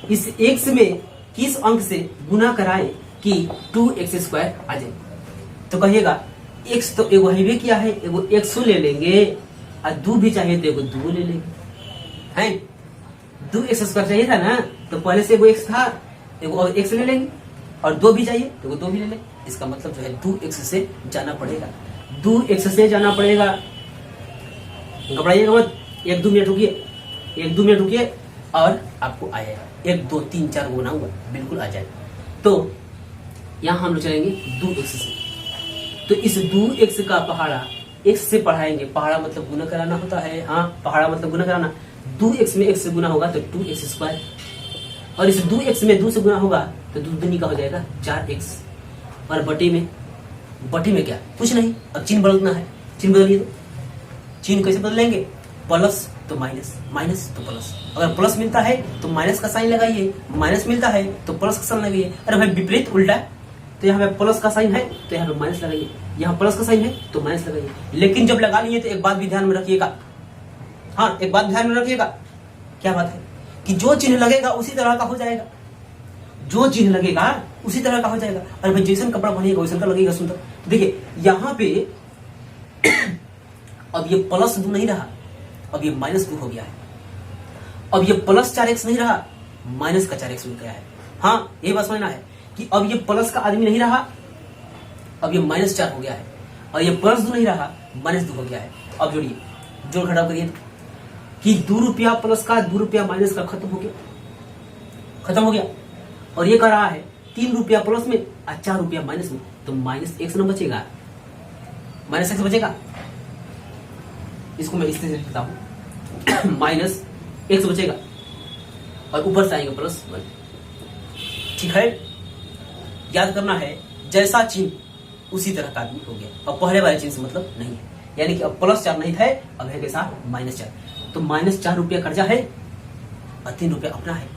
इस x में किस अंक से गुना कराएं कि 2x² आ जाए। तो कहिएगा x तो एगो है भी किया है, एगो x ले लेंगे, और 2 भी चाहिए तो एगो 2 ले लेंगे, हैं 2x² चाहिए था ना, तो पहले से एगो x था, एगो x ले लेंगे, और 2 भी चाहिए तो एगो 2 भी ले लेंगे। इसका मतलब जो है 2x से जाना पड़ेगा, 2x से जाना पड़ेगा। घबराइएगा मत, 1 2 मिनट रुकिए, 1 2 मिनट रुकिए और आपको आएगा, 1 2 3 4 गुना हुआ बिल्कुल आ जाएगा। तो यहाँ हम लोग चलेंगे 2x से, तो इस 2x का पहाड़ा x से पढ़ाएंगे, पहाड़ा मतलब गुना कराना होता है, हाँ पहाड़ा मतलब गुना कराना, 2x में x से गुना होगा तो 2x², और इस 2x में 2 से गुना होगा तो 2 दूनी का हो जाएगा 4x, और बटे में क्या, कुछ नहीं, अब चिन्ह बदलना है, चिन्ह बदलिए। तो चिन्ह कैसे बदलेंगे, प्लस तो माइनस, माइनस तो प्लस, अगर प्लस मिलता है तो माइनस का साइन लगाइए, माइनस मिलता है तो प्लस का साइन लगाइए। अरे भाई विपरीत उल्टा, तो यहाँ पे प्लस का साइन है तो यहाँ पे माइनस लगाइए, यहाँ प्लस का साइन है तो माइनस लगाइए। लेकिन जब लगा लिए तो एक बात भी ध्यान में रखिएगा, हाँ एक बात ध्यान में रखिएगा, क्या बात है कि जो चिन्ह लगेगा उसी तरह का हो जाएगा, जो चिन्ह लगेगा उसी तरह का हो जाएगा। अरे भाई जैसन कपड़ा पहनिएगा वैसन का लगेगा सुंदर। देखिए यहाँ पे अब ये प्लस 2 नहीं रहा, अब ये -2 हो गया है, अब ये प्लस 4x नहीं रहा, माइनस का 4x हो गया है। हाँ ये बात समझना है कि अब ये प्लस का आदमी नहीं रहा, अब ये -4 हो गया है, और ये +2 नहीं रहा, -2 हो गया है। अब जोड़िए, जोड़ घटाव करिए कि 2 रुपया प्लस का 2 रुपया माइनस का खत्म हो गया, खत्म हो गया। और ये कह रहा है 3 रुपया प्लस में और 4 रुपया माइनस में, तो -x न बचेगा, -x बचेगा। इसको मैं इस तरह से लिखता हूं -x बचेगा, और ऊपर से आएगा +1। ठीक है, याद करना है, जैसा चिन्ह उसी तरह का आदमी हो गया। अब पहले वाले चिन्ह से मतलब नहीं है, यानी कि अब +4 नहीं था, अब है के साथ -4, तो -4 रुपया कर्जा है और 3 रुपया अपना है,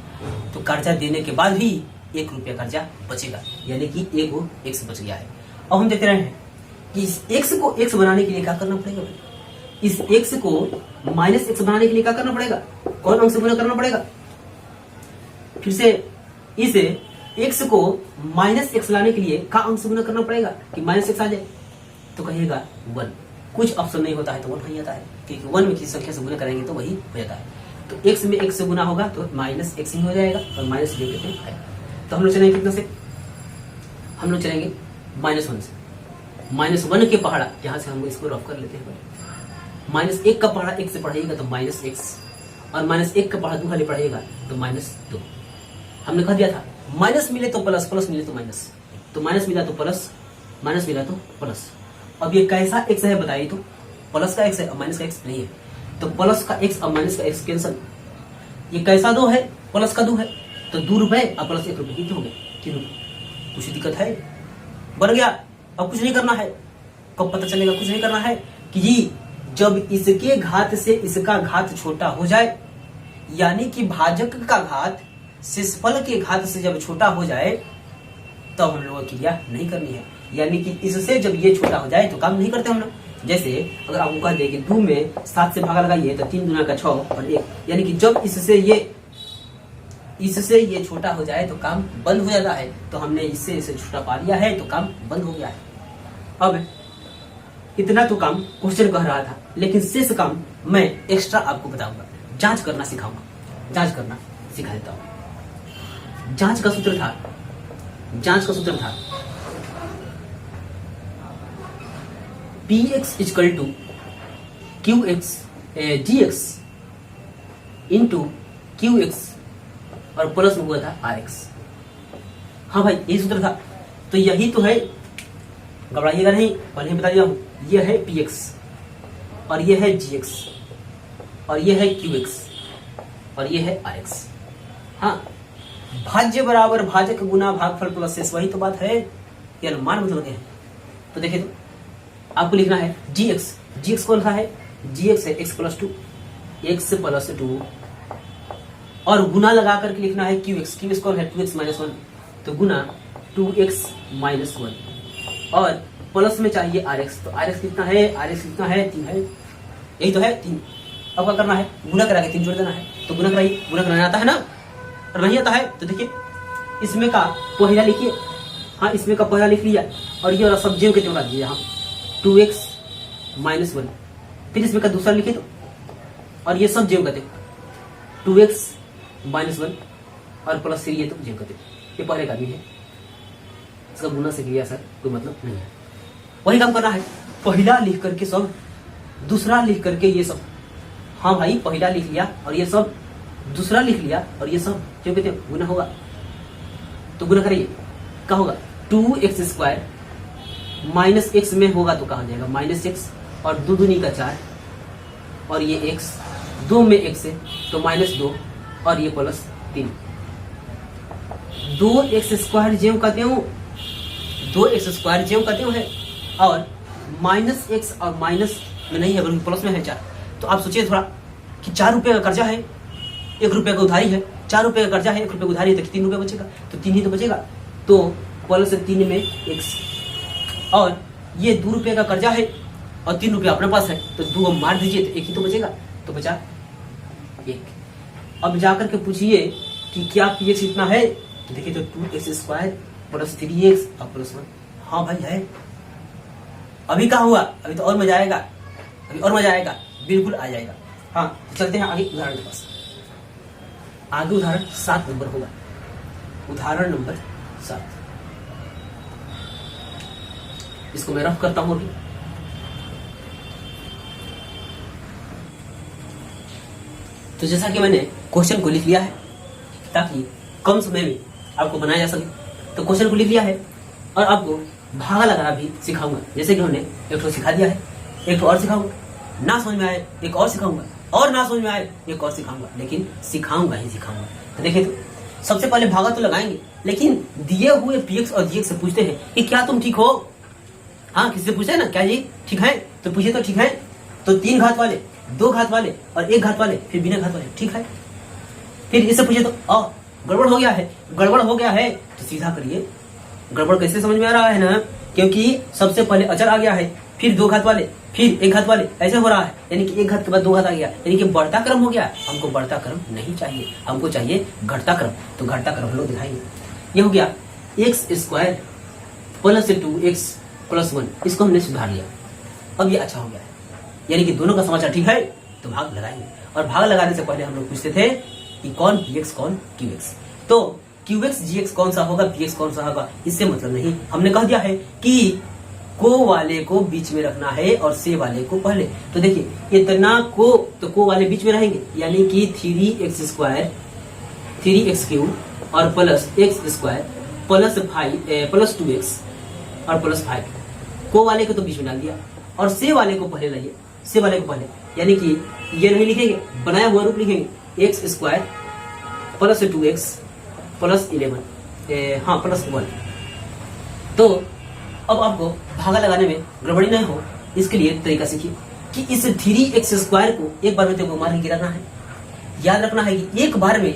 तो कर्जा देने के बाद भी 1 रुपया कर्जा बचेगा, यानी कि एगो x बच गया है। अब हम देखते रहे हैं कि इस x को x बनाने के लिए क्या करना पड़ेगा, इस x को -x बनाने के लिए क्या करना पड़ेगा, कौन अंक से गुना करना पड़ेगा। फिर से इस x को -x लाने के लिए का अंक से गुना करना पड़ेगा कि -x आ जाए, तो कहिएगा 1। कुछ ऑप्शन नहीं होता है तो 1 ही आता है, क्योंकि 1 में किसी संख्या से गुना करेंगे तो वही हो जाता है। तो x में x से गुना होगा तो -x ही हो जाएगा, और माइनस ले कितने आएगा। तो हम लोग चलेंगे कितना से, हम लोग चलेंगे -1 से। -1 के पहाड़ा, यहाँ से हम इसको रफ कर लेते हैं। -1 का पहाड़ा 1 से पढ़ाइएगा तो -x, और -1 का पहाड़ा 2 खाली पढ़ाइएगा तो -2। हमने कह दिया था माइनस मिले तो प्लस, प्लस मिले तो माइनस, तो माइनस मिला तो प्लस, माइनस मिला तो प्लस। अब ये कैसा x है बताइए तो, प्लस का x है और माइनस का x नहीं है, तो प्लस का x और माइनस का x कैंसल। ये कैसा 2 है, प्लस का 2 है, तो 2 रुपए और प्लस 1 रुपए कितने हो गए, 3 रुपए। कुछ दिक्कत है, बन गया। अब कुछ नहीं करना है, कब पता चलेगा, कुछ नहीं करना है कि जब इसके घात से इसका घात छोटा हो जाए, यानी कि भाजक का घात शेषफल के घात से जब छोटा हो जाए, तब हम लोगों को क्रिया नहीं करनी है। यानी कि इससे जब ये छोटा हो जाए तो काम नहीं करते हम लोग। जैसे अगर आपको कह दे कि 2 में 7 से भागा लगाइए तो 3 दूना का 6 और 1, यानी कि जब इससे ये छोटा हो जाए तो काम बंद हो जाता है। तो हमने इससे इसे छोटा पा लिया है तो काम बंद हो गया है। अब इतना तो काम क्वेश्चन कह रहा था, लेकिन शेष काम मैं एक्स्ट्रा आपको बताऊंगा, जांच करना सिखाऊंगा, जांच करना सिखा देता हूं। जांच का सूत्र था px equal to qx dx into qx और प्लस में हुआ था rx। हाँ भाई यही सूत्र था। तो यही तो है, घबराइएगा नहीं, पहले ही बता दिया हूं। ये है px और ये है gx और ये है qx और ये है rx। हाँ, भाज्य बराबर भाजक गुना भागफल प्लस शेष, वही तो बात है, ये अनुमान मतलब है। तो देखिए तो आपको लिखना है gx कौन सा है, gx है x प्लस 2 और गुना लगा करके लिखना है qx कौन है 2x माइनस 1, तो गुना 2x माइनस 1 और प्लस में चाहिए rx, तो rx कितना है, 3 है, यही तो है 3। अब क्या करना है, गुना करा के 3 जोड़ देना है। तो गुना कराइए, गुना कराना आता है ना, और नहीं आता है तो देखिए इसमें का पहला लिखिए। हाँ, इसमें का पहला लिख लिया और ये वाला सब जेव के तेवला दीजिए यहाँ 2x माइनस 1, फिर इसमें का दूसरा लिखिए तो, और ये सब जेव का 2x माइनस 1 और प्लस 3 ये तो जेव का ये पहले का भी है, इसका गुना से किया सर कोई मतलब नहीं है। वही काम करना है, पहला लिख करके सब, दूसरा लिख करके ये सब। हाँ भाई, पहला लिख लिया और ये सब, दूसरा लिख लिया और ये सब जो कहते हैं गुना होगा। तो गुना करिए, क्या होगा 2x स्क्वायर माइनस x में होगा तो कहा जाएगा -x और 2 दूनी का 4 और ये x, 2 में x है तो -2 और ये +3। 2x स्क्वायर जेव कहते हो, 2x स्क्वायर जेव कहते हो है, और -x और माइनस में नहीं है बल्कि प्लस में है 4। तो आप सोचिए थोड़ा कि 4 रुपए का कर्जा है, 1 रुपए का उधारी है, 4 रुपए का कर्जा है, 1 रुपए का उधारी है, तो 3 रुपए बचेगा, तो 3 ही तो बचेगा। तो प्लस 3 में x, और ये 2 रुपए का कर्जा है और 3 रुपए अपने पास है, तो 2 मार दीजिए तो 1 ही तो बचेगा, तो बचा 1। अब जाकर के पूछिए कि क्या px इतना है, तो देखिए तो 2x स्क्वायर प्लस 3x और प्लस 1। हाँ भाई है। अभी क्या हुआ, अभी तो और मजा आएगा, अभी और मजा आएगा, बिल्कुल आ जाएगा। हाँ, तो चलते हैं आगे उदाहरण के पास। आगे उदाहरण 7 नंबर होगा, उदाहरण नंबर 7। इसको मैं रफ करता हूं अभी। तो जैसा कि मैंने क्वेश्चन को लिख लिया है ताकि कम समय में आपको बनाया जा सके, तो क्वेश्चन को लिख लिया है और आपको भागा लगाना भी सिखाऊंगा। जैसे कि हमने एक तो सिखा दिया है, एक तो और सिखाऊंगा, ना समझ में आए एक और सिखाऊंगा, और ना समझ में आए एक और सिखाऊंगा, लेकिन सिखाऊंगा ही सिखाऊंगा। तो देखिए तो सबसे पहले भागा तो लगाएंगे, लेकिन दिए हुए px और gx से पूछते हैं कि क्या तुम ठीक हो। हाँ, किसी से पूछते हैं ना, क्या जी ठीक है, तो पूछिए तो ठीक है, तो 3 घात वाले, 2 घात वाले और 1 घात वाले, फिर बिना घात वाले, ठीक है। फिर इससे पूछिए तो गड़बड़ हो गया है, गड़बड़ हो गया है तो सीधा करिए। गड़बड़ कैसे समझ में आ रहा है ना, क्योंकि सबसे पहले अचर आ गया है, फिर 2 घात वाले, फिर 1 घात वाले, ऐसे हो रहा है, यानी कि 1 घात के बाद 2 घात आ गया, यानी कि बढ़ता क्रम हो गया। हमको बढ़ता क्रम नहीं चाहिए, हमको चाहिए घटता क्रम। तो घटता क्रम हम लोग दिखाएंगे। ये हो गया x square plus 2x plus 1, इसको हमने सुधार लिया। अब ये अच्छा हो गया है, यानी कि दोनों का समाचार ठीक है, तो भाग लगाएंगे। और भाग लगाने से पहले हम लोग पूछते थे कि कौन px कौन qx, तो qx gx कौन सा होगा, px कौन सा होगा, इससे मतलब नहीं। हमने कह दिया है कि को वाले को बीच में रखना है और से वाले को पहले। तो देखिए इतना को, तो को वाले बीच में रहेंगे, यानी कि 3x स्क्वायर 3x क्यूब और plus x square plus 2x और प्लस 5। को वाले को तो बीच में डाल दिया और से वाले को पहले लाइए, से वाले को पहले, यानी कि ये नहीं लिखेंगे, बनाया हुआ रूप लिखेंगे, x square plus 2x plus 11 हाँ प्लस 1। तो अब आपको भागा लगाने में गड़बड़ी नहीं हो, इसके लिए तरीका सीखिए कि इस 3x स्क्वायर को एक बार में तो मार के गिराना है। याद रखना है कि एक बार में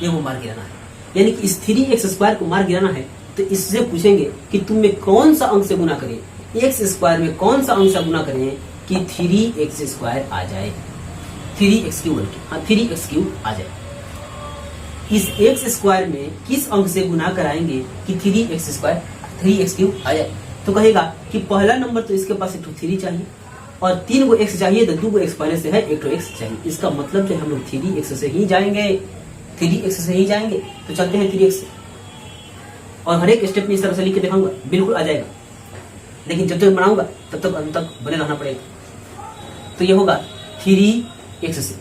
ये वो मार गिराना है, यानी कि इस 3x स्क्वायर को मार गिराना है। तो इससे पूछेंगे कि तुम में कौन सा अंक से गुना करें, x स्क्वायर में कौन सा अंक से गुना करें कि 3x स्क्वायर आ जाए, 3x क्यूब, हाँ 3x क्यूब आ जाए। इस x स्क्वायर में किस अंक से गुना कराएंगे कि 3x स्क्वायर 3x क्यूब आ जाए। तो कहेगा कि पहला नंबर तो इसके पास एक 3 चाहिए और 3 को x चाहिए, तो 2 को x पहले से है, एक तो x चाहिए। इसका मतलब जो हम लोग 3x से ही जाएंगे, 3x से ही जाएंगे। तो चलते हैं 3x से, और हर एक स्टेप में इस तरह से लिख के दिखाऊंगा, बिल्कुल आ जाएगा। लेकिन जब तक बनाऊंगा तब तक अंत तक बने रहना पड़ेगा। तो ये होगा 3x से,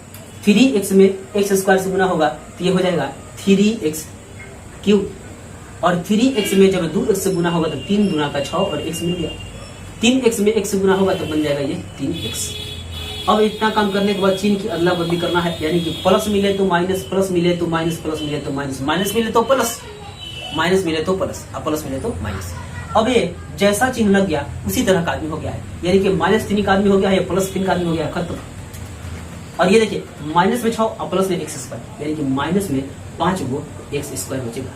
3x में x स्क्वायर से गुना होगा तो ये हो जाएगा 3x क्यूब, और 3x में जब 2x से गुना होगा तो 3 गुना का 6 और x मिल गया। 3x में x से गुना होगा तो बन जाएगा ये 3x। अब इतना काम करने के बाद चिन्ह की अदला बदली करना है, यानी कि प्लस मिले तो माइनस, प्लस मिले तो माइनस, प्लस मिले तो माइनस, माइनस मिले तो प्लस, माइनस मिले तो प्लस, अब प्लस मिले तो माइनस। अब ये जैसा चिन्ह लग गया उसी तरह का आदमी हो गया है, यानी कि -3 का आदमी हो गया है, +3 का आदमी हो गया है, खत्म। और ये देखिए माइनस में 6 और प्लस में x स्क्वायर, यानी कि माइनस में 5 गो x स्क्वायर बचेगा,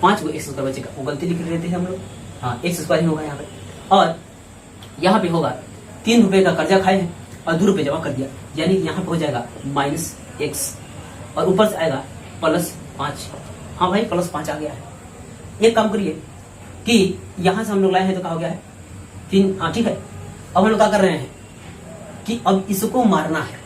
5 गो x स्क्वायर बचेगा। वो गलती लिख लेते हैं हम लोग, हाँ x स्क्वायर ही होगा यहाँ पे। और यहाँ पे होगा 3 रुपए का कर्जा खाए हैं और 2 रुपए जमा कर दिया, यानी कि यहाँ पे हो जाएगा -x और ऊपर से आएगा +5। हाँ भाई +5 आ गया है। एक काम करिए कि यहाँ से हम लोग लाए हैं तो क्या हो गया है 3, हाँ ठीक है। अब हम लोग क्या कर रहे हैं कि अब इसको मारना है,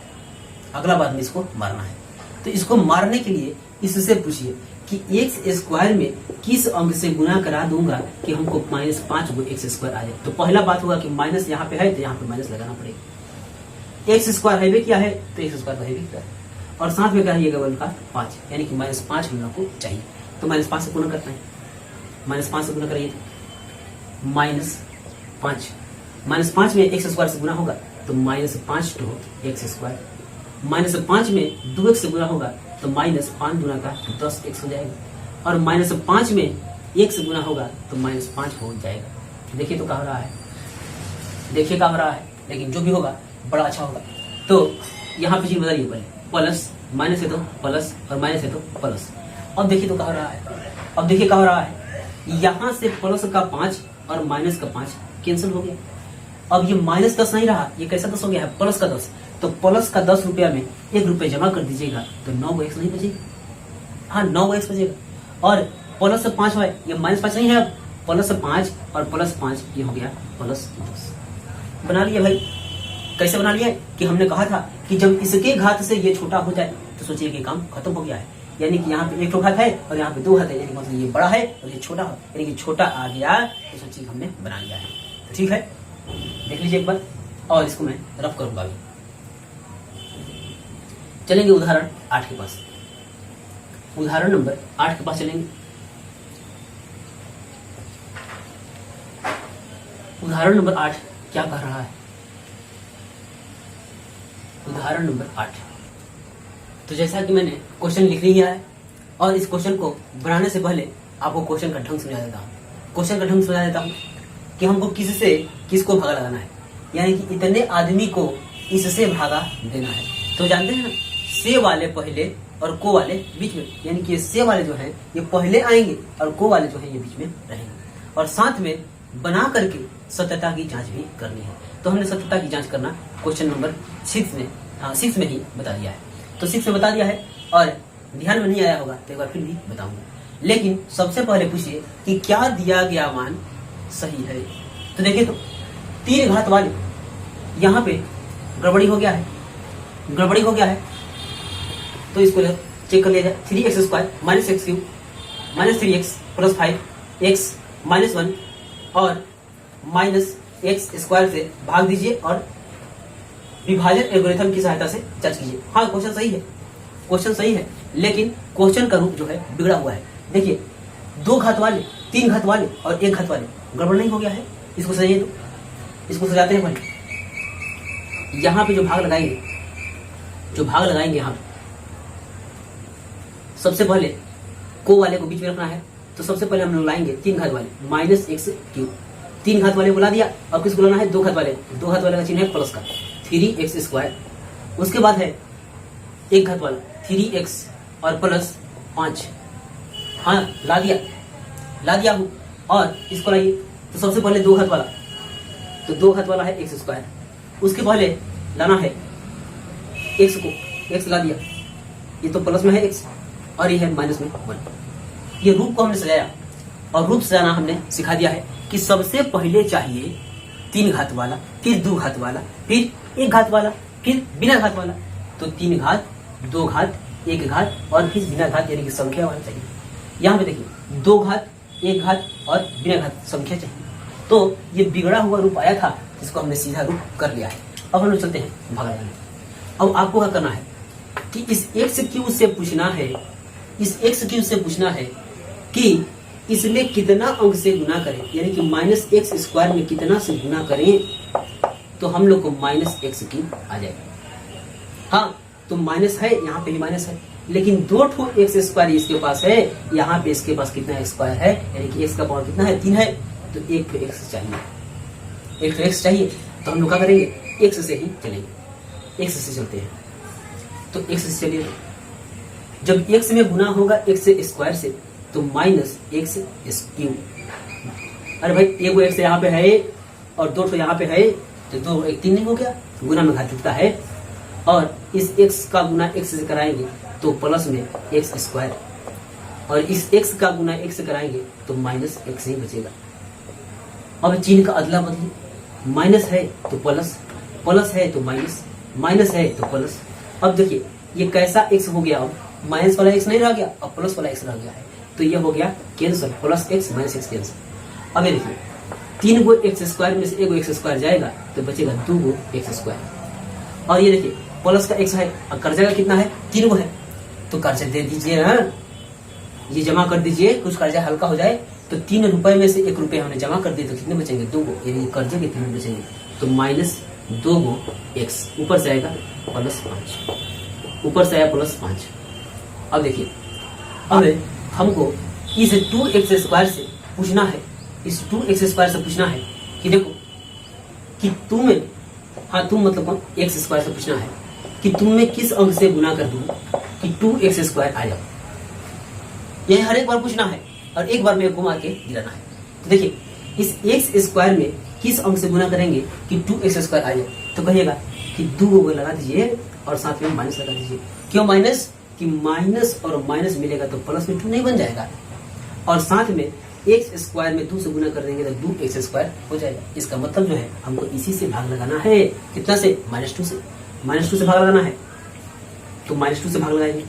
अगला बात में इसको मारना है। तो इसको मारने के लिए इससे पूछिए कि x स्क्वायर में किस अंक से गुना करा दूंगा कि हमको -5 गो x स्क्वायर आ जाए। तो पहला बात होगा कि माइनस यहाँ पे है तो यहाँ पे माइनस लगाना पड़ेगा। x स्क्वायर है क्या है तो x स्क्वायर है क्या है, और साथ में क्या है ये केवल का 5, यानी कि -5 हम लोग को चाहिए। तो -5 से गुना करते हैं, -5 से गुना करिए -5, -5 में x स्क्वायर से गुना होगा तो -5 तो x स्क्वायर, -5 में 2x से गुना होगा तो -5 गुना का 10x हो जाएगा, और -5 में 1 से गुना होगा तो -5 हो जाएगा। देखिए तो क्या हो रहा है, देखिए क्या हो रहा है, लेकिन जो भी होगा बड़ा अच्छा होगा। तो यहाँ पे चीज बदलिए, पहले प्लस, माइनस है तो प्लस और माइनस है तो प्लस। अब देखिए तो क्या हो रहा है, अब देखिए क्या हो रहा है, यहाँ से प्लस का 5 और माइनस का 5 कैंसिल हो गया। अब ये -10 नहीं रहा, ये कैसा 10 हो गया है, प्लस का 10। तो प्लस का 10 रुपया में 1 रुपये जमा कर दीजिएगा तो 9 गो x नहीं बचेगा, हाँ 9 गो x बचेगा। और प्लस 5 है, ये -5 नहीं है, अब +5 और +5 ये हो गया +10। बना लिया भाई। कैसे बना लिया कि हमने कहा था कि जब इसके घात से ये छोटा हो जाए तो सोचिए कि काम खत्म हो गया है, यानी कि यहाँ पे 1 घात है और यहाँ पे 2 घात है, यानी मतलब ये बड़ा है और ये छोटा है, यानी कि छोटा आ गया तो सोचिए हमने बना लिया है। तो ठीक है, देख लीजिए एक बार, और इसको मैं रफ करूंगा अभी। चलेंगे उदाहरण 8 के पास, उदाहरण नंबर 8 के पास चलेंगे। उदाहरण नंबर 8 क्या कह रहा है, उदाहरण नंबर 8। तो जैसा कि मैंने क्वेश्चन लिख लिया है और इस क्वेश्चन को बनाने से पहले आपको क्वेश्चन का ढंग समझा देता हूँ। क्वेश्चन का ढंग समझा देता हूँ कि हमको किससे किसको भागा लगाना है, यानी कि इतने आदमी को इससे भागा देना है। तो जानते हैं ना, से वाले पहले और को वाले बीच में, यानी कि से वाले जो है ये पहले आएंगे और को वाले जो है ये बीच में रहेंगे, और साथ में बना करके सत्यता की जांच भी करनी है। तो हमने सत्यता की जांच करना क्वेश्चन नंबर 6 में ही बता दिया है। तो 6 में बता दिया है और ध्यान में नहीं आया होगा तो एक बार फिर भी बताऊंगा, लेकिन सबसे पहले पूछिए कि क्या दिया गया मान सही है। तो देखिए तो 3 घात वाले यहाँ पे गड़बड़ी हो गया है, गड़बड़ी हो गया है, तो इसको चेक कर लिया जाए। 3x square -x cube -3x +5x -1 और माइनस एक्स स्क्वायर से भाग दीजिए और विभाजन एल्गोरिथम की सहायता से जांच कीजिए। हाँ, क्वेश्चन सही है, क्वेश्चन सही है, लेकिन क्वेश्चन का रूप जो है बिगड़ा हुआ है। देखिए, 2 घात वाले, 3 घात वाले और 1 घात वाले, गड़बड़ नहीं हो गया है? इसको सजाइए, तो इसको सजाते हैं पहले। यहाँ पे जो भाग लगाएंगे यहाँ पे, सबसे पहले को वाले को बीच में रखना है। तो सबसे पहले हम लोग लाएंगे 3 घात वाले, माइनस एक्स क्यूब। 3 घात वाले को ला दिया। अब किसको लाना है? 2 घात वाले को। 2 घात वाले का चिन्ह है प्लस का, 3x स्क्वायर। उसके बाद है 1 घात वाला, 3x और प्लस 5। हाँ, ला दिया हूं। और इसको लाइए। तो सबसे पहले 2 घात वाला, तो 2 घात वाला है एक्स स्क्वायर। उसके पहले लाना है एक्स को, एक्स ला दिया। ये तो प्लस में है एक्स और ये है माइनस में 1। ये रूप को हमने सजाया, और रूप सजाना हमने सिखा दिया है कि सबसे पहले चाहिए 3 घात वाला, फिर 2 घात वाला, फिर 1 घात वाला, फिर बिना घात वाला। तो 3 घात, 2 घात, 1 घात और फिर बिना घात, यानी कि संख्या वाला चाहिए। यहाँ पे देखिए, 2 घात, 1 घात और बिना घात संख्या चाहिए। तो ये बिगड़ा हुआ रूप आया था, जिसको हमने सीधा रूप कर लिया है। अब हम लोग चलते हैं भाग लगाने। अब आपको क्या करना है कि इस एक्स क्यूब से पूछना है कि इसमें कितना अंक से गुना करें, यानी कि माइनस एक्स स्क्वायर में कितना से गुना करें, तो हम लोग को माइनस एक्स क्यूब आ जाएगा। हाँ, तो माइनस है, यहाँ पे भी माइनस है, लेकिन 2 ठो एक्स स्क्वायर इसके पास है, यहाँ पे इसके पास कितना स्क्वायर है, यानी कि एक्स का पावर कितना है? 3 है। तो 1 ठो एक्स चाहिए, तो हम लोग क्या करेंगे? एक्स से ही चलेंगे, एक्स से चलते हैं। तो एक्स से चलिए, जब एक्स में गुना होगा एक्स स्क्वायर से, तो माइनस एक्स क्यूब। अरे भाई, एगो एक्स यहाँ पे है और 2 ठो यहाँ पे है, तो 2 1 3 नहीं हो गया? गुना में घात जुटता है। और इस x का गुना x से कराएंगे तो प्लस में एक्स स्क्वायर, और इस x का गुना x से कराएंगे तो माइनस एक्स ही बचेगा। अब चिन्ह का अदला बदली, माइनस है तो प्लस, प्लस है तो माइनस, माइनस है तो प्लस। अब देखिए, ये कैसा x हो गया? अब माइनस वाला x नहीं रह गया, अब प्लस वाला x रह गया है, तो ये हो गया cancel, plus x minus x cancel. अब ये देखिए, 3 गो एक्स स्क्वायर में से 1 गो एक्स स्क्वायर जाएगा, तो बचेगा 2 गो एक्स स्क्वायर। और ये देखिए, प्लस का x है, और कर्जा का कितना है? 3 गो है, तो कर्जा दे दीजिए ना, ये जमा कर दीजिए, कुछ कर्जा हल्का हो जाए। तो 3 रुपए में से 1 रुपए हमने जमा कर दिए, तो कितने बचेंगे? 2 गो, यानी कर्जे के 3 बचेंगे। तो माइनस 2 गो एक्स, ऊपर से आएगा प्लस 5, ऊपर से आया प्लस 5। अब देखिए, अब हमको इस 2x स्क्वायर से पूछना है, इस 2x स्क्वायर से पूछना है कि देखो कि तुम, हाँ तुम मतलब कौन? एक्स स्क्वायर से पूछना है कि तुम में किस अंक से गुना कर दूं कि 2x स्क्वायर आ जाए। यह हर एक बार पूछना है और एक बार में घुमा के गिराना है। तो देखिए, इस एक्स स्क्वायर में किस अंक से गुना करेंगे कि 2x स्क्वायर आ जाए, तो कहिएगा कि 2 गो लगा दीजिए और साथ में माइनस लगा दीजिए। क्यों माइनस? कि माइनस और माइनस मिलेगा तो प्लस में 2 नहीं बन जाएगा, और साथ में एक्स स्क्वायर में 2 से गुना कर देंगे तो 2x स्क्वायर हो जाएगा। इसका मतलब जो है, हमको इसी से भाग लगाना है। कितना से? -2 से। -2 से भाग लगाना है, तो -2 से भाग लगाएंगे,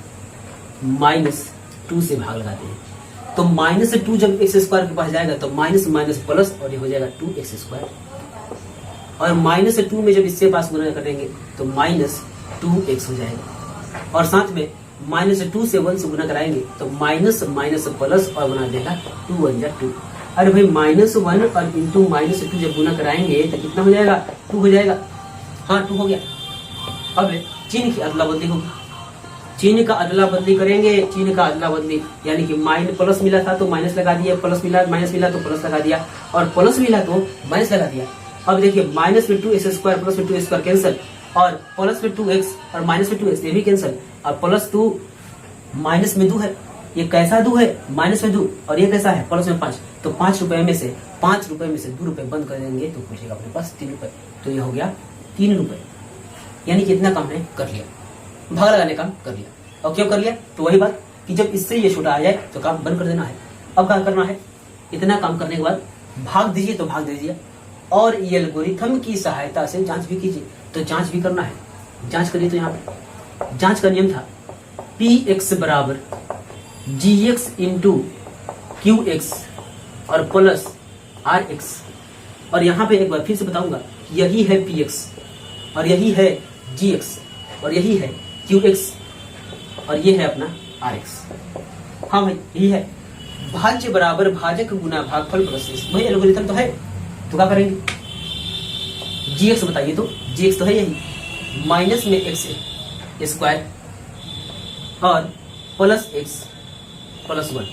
-2 से भाग लगाते हैं। तो -2 जब एक्स स्क्वायर के पास जाएगा तो माइनस माइनस प्लस, और ये हो जाएगा 2x स्क्वायर। और -2 में जब इससे पास गुना करेंगे तो -2x हो जाएगा, और साथ में -2 से 1 से गुना कराएंगे तो माइनस माइनस प्लस और बना देगा 2 1 जा 2। अरे भाई, -1 और इंटू -2 जब गुना कराएंगे तो कितना हो जाएगा? 2 हो जाएगा। हाँ, 2 हो गया। अब चिन्ह की अदला बदली होगी, चिन्ह का अदला बदली करेंगे, चिन्ह का अदला बदली, यानी कि प्लस मिला था तो माइनस लगा दिया, प्लस मिला, माइनस मिला तो प्लस लगा दिया, और प्लस मिला तो माइनस लगा दिया। अब देखिए, माइनस में 2x स्क्वायर प्लस में 2x स्क्वायर कैंसिल, और प्लस में 2x और माइनस में 2x ये भी कैंसिल, और प्लस 2 माइनस में 2 है, ये कैसा 2 है? माइनस में 2, और ये कैसा है? प्लस में 5। तो 5 रुपए में से 2 रुपए बंद कर देंगे तो पूछेगा अपने पास 3 रुपए, तो ये हो गया 3 रुपए। यानी कि इतना काम हमने कर लिया, भाग लगाने काम कर लिया। और क्यों कर लिया? तो वही बात कि जब इससे ये छोटा आ जाए तो काम बंद कर देना है। अब क्या करना है? इतना काम करने के बाद भाग दीजिए तो भाग दीजिए, और ये एल्गोरिथम की सहायता से जांच भी कीजिए। तो जांच भी करना है, जांच करिए। तो यहाँ पे जांच का नियम था px बराबर gx इंटू qx और प्लस rx। और यहाँ पे एक बार फिर से बताऊंगा, यही है पी एक्स और यही है जी एक्स और यही है क्यू एक्स और ये है अपना आर एक्स। हाँ भाई यही है, भाज्य बराबर भाजक गुना भागफल प्लस शेष, वही एल्गोरिथम तो है। तो क्या करेंगे, जी एक्स बताइए, तो जी एक्स तो है यही, माइनस में एक्स स्क्वायर और प्लस एक्स प्लस 1,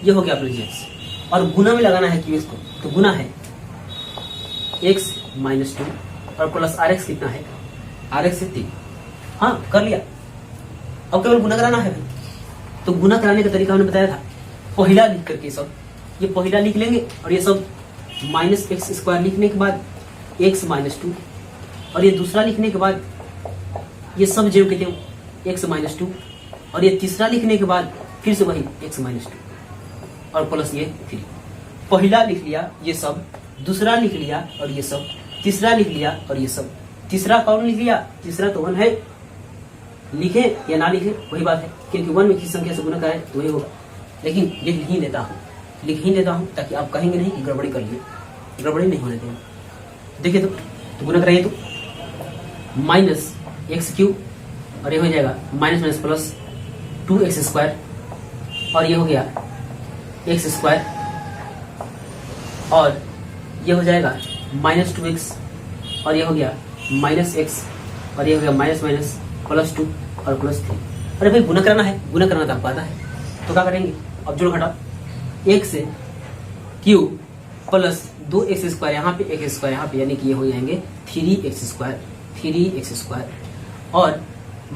ये हो गया अपना जी एक्स। और गुना में लगाना है क्यू एक्स को, तो गुना है एक्स माइनस 2 और प्लस आर एक्स कितना है, आर एक्स से 3। हाँ कर लिया, अब केवल गुना कराना है भाई। तो गुना कराने का तरीका हमने बताया था, पहला लिख करके सब, ये पहला लिख लेंगे और ये सब माइनस एक्स स्क्वायर लिखने के बाद एक्स माइनस 2 और ये दूसरा लिखने के बाद ये सब जो कहते हैं एक्स माइनस 2 और ये तीसरा लिखने के बाद फिर से वही एक्स माइनस 2 और प्लस ये 3। पहला लिख लिया ये सब, दूसरा लिख लिया और ये सब, तीसरा लिख लिया और ये सब। तीसरा कौन लिख लिया, तीसरा तो 1 है, लिखे या ना लिखे वही बात है, क्योंकि 1 में किस संख्या से गुना कराए तो वही होगा। लेकिन ये लिख ही लेता हूँ ताकि आप कहेंगे नहीं कि गड़बड़ी कर लिए, गड़बड़ी नहीं होने देंगे। देखिए तो गुना कराइए, तो माइनस एक्स क्यूब और ये हो जाएगा minus minus plus 2x square और ये हो गया एक्स स्क्वायर और ये हो जाएगा माइनस 2x और ये हो गया माइनस एक्स और ये हो गया माइनस माइनस प्लस 2 और प्लस 3। अरे भाई गुना कराना है, गुना करना तो आपको आता है, तो क्या करेंगे, अब जोड़ घटाओ, एक से क्यूब प्लस 2x स्क्वायर यहाँ पे x स्क्वायर यहाँ पे, यानी कि ये हो जाएंगे 3x स्क्वायर और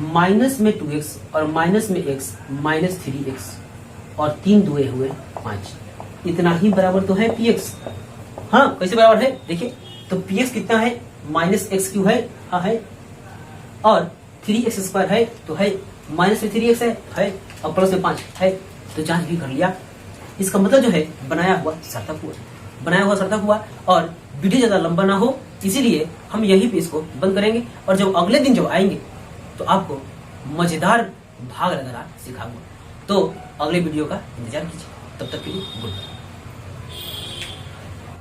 माइनस में 2x और माइनस में x माइनस 3x और 3 दुए हुए 5, इतना ही बराबर तो है px। हाँ कैसे बराबर है देखिए, तो px कितना है, माइनस एक्स क्यू है, हाँ है, और 3x स्क्वायर है तो है, माइनस में 3x है और प्लस में 5 है, तो जांच भी कर लिया। इसका मतलब जो है बनाया हुआ सार्थक हुआ और वीडियो ज्यादा लंबा ना हो, इसीलिए हम यहीं पे इसको बंद करेंगे और जब अगले दिन जब आएंगे तो आपको मजेदार भाग लगाना सिखाऊंगा। तो अगले वीडियो का इंतजार कीजिए, तब तक के लिए गुड बाय।